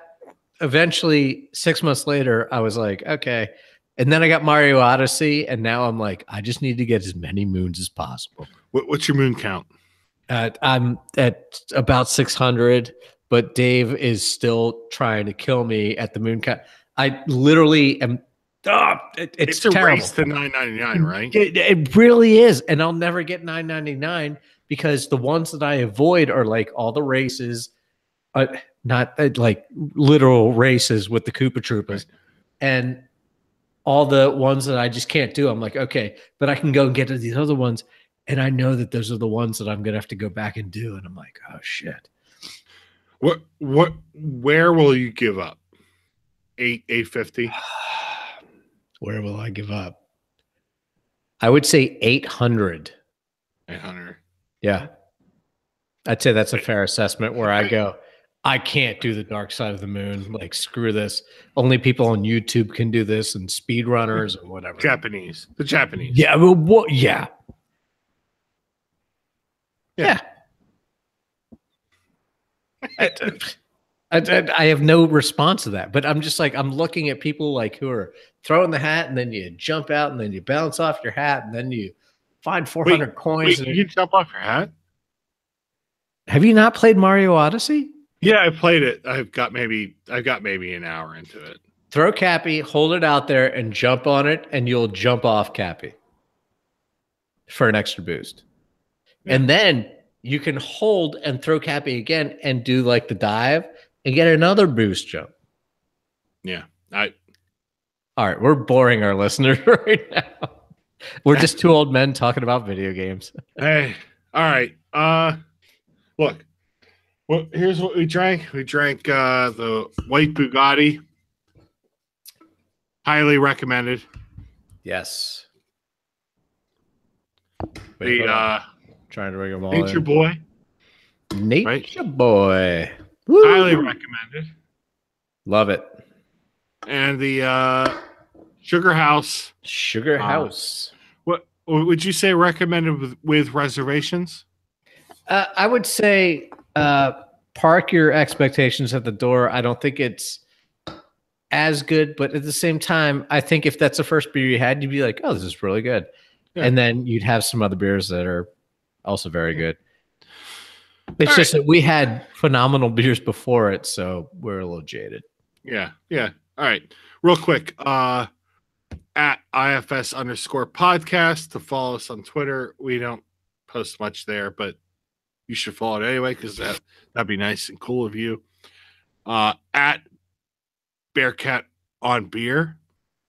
Speaker 2: eventually 6 months later, I was like, okay. And then I got Mario Odyssey, and now I'm like, I just need to get as many moons as possible.
Speaker 1: What's your moon count?
Speaker 2: I'm at about 600, but Dave is still trying to kill me at the moon count. I literally am. It's
Speaker 1: a
Speaker 2: terrible.
Speaker 1: Race to 999, right?
Speaker 2: It really is, and I'll never get 999 because the ones that I avoid are like all the races, not like literal races with the Koopa Troopas, right. And all the ones that I just can't do. I'm like, okay, but I can go and get to these other ones, and I know that those are the ones that I'm gonna have to go back and do, and I'm like, oh shit.
Speaker 1: Where will you give up? 850?
Speaker 2: Where will I give up? I would say 800.
Speaker 1: 800.
Speaker 2: Yeah. I'd say that's a fair assessment where I go, I can't do the dark side of the moon. Like, screw this. Only people on YouTube can do this and speedrunners or whatever.
Speaker 1: The Japanese.
Speaker 2: Yeah. Well, yeah. Yeah. I have no response to that, but I'm just like, I'm looking at people like who are throwing the hat and then you jump out and then you bounce off your hat and then you find 400 coins.
Speaker 1: Wait, you jump off your hat?
Speaker 2: Have you not played Mario Odyssey?
Speaker 1: Yeah, I played it. I've got maybe an hour into it.
Speaker 2: Throw Cappy, hold it out there and jump on it, and you'll jump off Cappy for an extra boost. Yeah. And then you can hold and throw Cappy again and do like the dive and get another boost jump.
Speaker 1: Yeah.
Speaker 2: All right, we're boring our listeners right now. We're just two old men talking about video games.
Speaker 1: Hey, all right. Look, well, here's what we drank. We drank the white Bugatti. Highly recommended.
Speaker 2: Yes.
Speaker 1: Wait,
Speaker 2: trying to ring them all
Speaker 1: Natureboi.
Speaker 2: Natureboi.
Speaker 1: Highly recommended.
Speaker 2: Love it.
Speaker 1: And the Sugar House.
Speaker 2: Sugar House.
Speaker 1: What would you say recommended with reservations?
Speaker 2: I would say park your expectations at the door. I don't think it's as good, but at the same time, I think if that's the first beer you had, you'd be like, oh, this is really good. Yeah. And then you'd have some other beers that are also very good. It's just that we had phenomenal beers before it, so we're a little jaded.
Speaker 1: Yeah. All right. Real quick. at IFS_podcast to follow us on Twitter. We don't post much there, but you should follow it anyway because that'd be nice and cool of you. At Bearcat on Beer,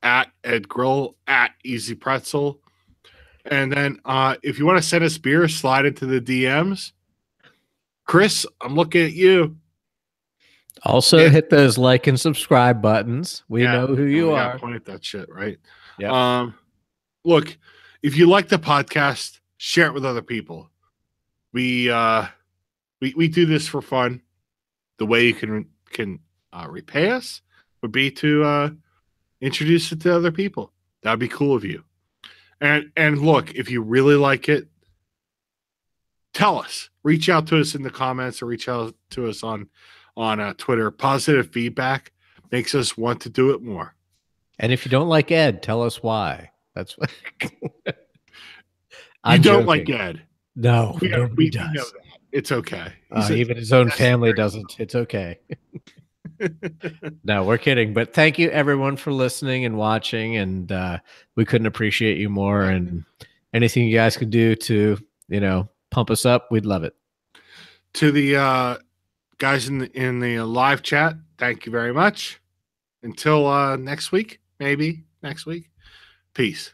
Speaker 1: at Ed Grill, at Easy Pretzel. And then if you want to send us beer, slide into the DMs. Chris, I'm looking at you.
Speaker 2: Also, hit those like and subscribe buttons. We know who you are.
Speaker 1: Point at that shit, right?
Speaker 2: Yeah.
Speaker 1: Look, if you like the podcast, share it with other people. We do this for fun. The way you can repay us would be to introduce it to other people. That'd be cool of you. And look, if you really like it, tell us. Reach out to us in the comments or reach out to us on Twitter. Positive feedback makes us want to do it more.
Speaker 2: And if you don't like Ed, tell us why. That's what
Speaker 1: you don't like Ed.
Speaker 2: No,
Speaker 1: we know
Speaker 2: does.
Speaker 1: that. It's okay.
Speaker 2: Even his own family doesn't. It's okay. No, we're kidding. But thank you everyone for listening and watching. And we couldn't appreciate you more. And anything you guys could do to, pump us up, we'd love it.
Speaker 1: To the guys in the live chat, thank you very much. Until next week, maybe next week. Peace.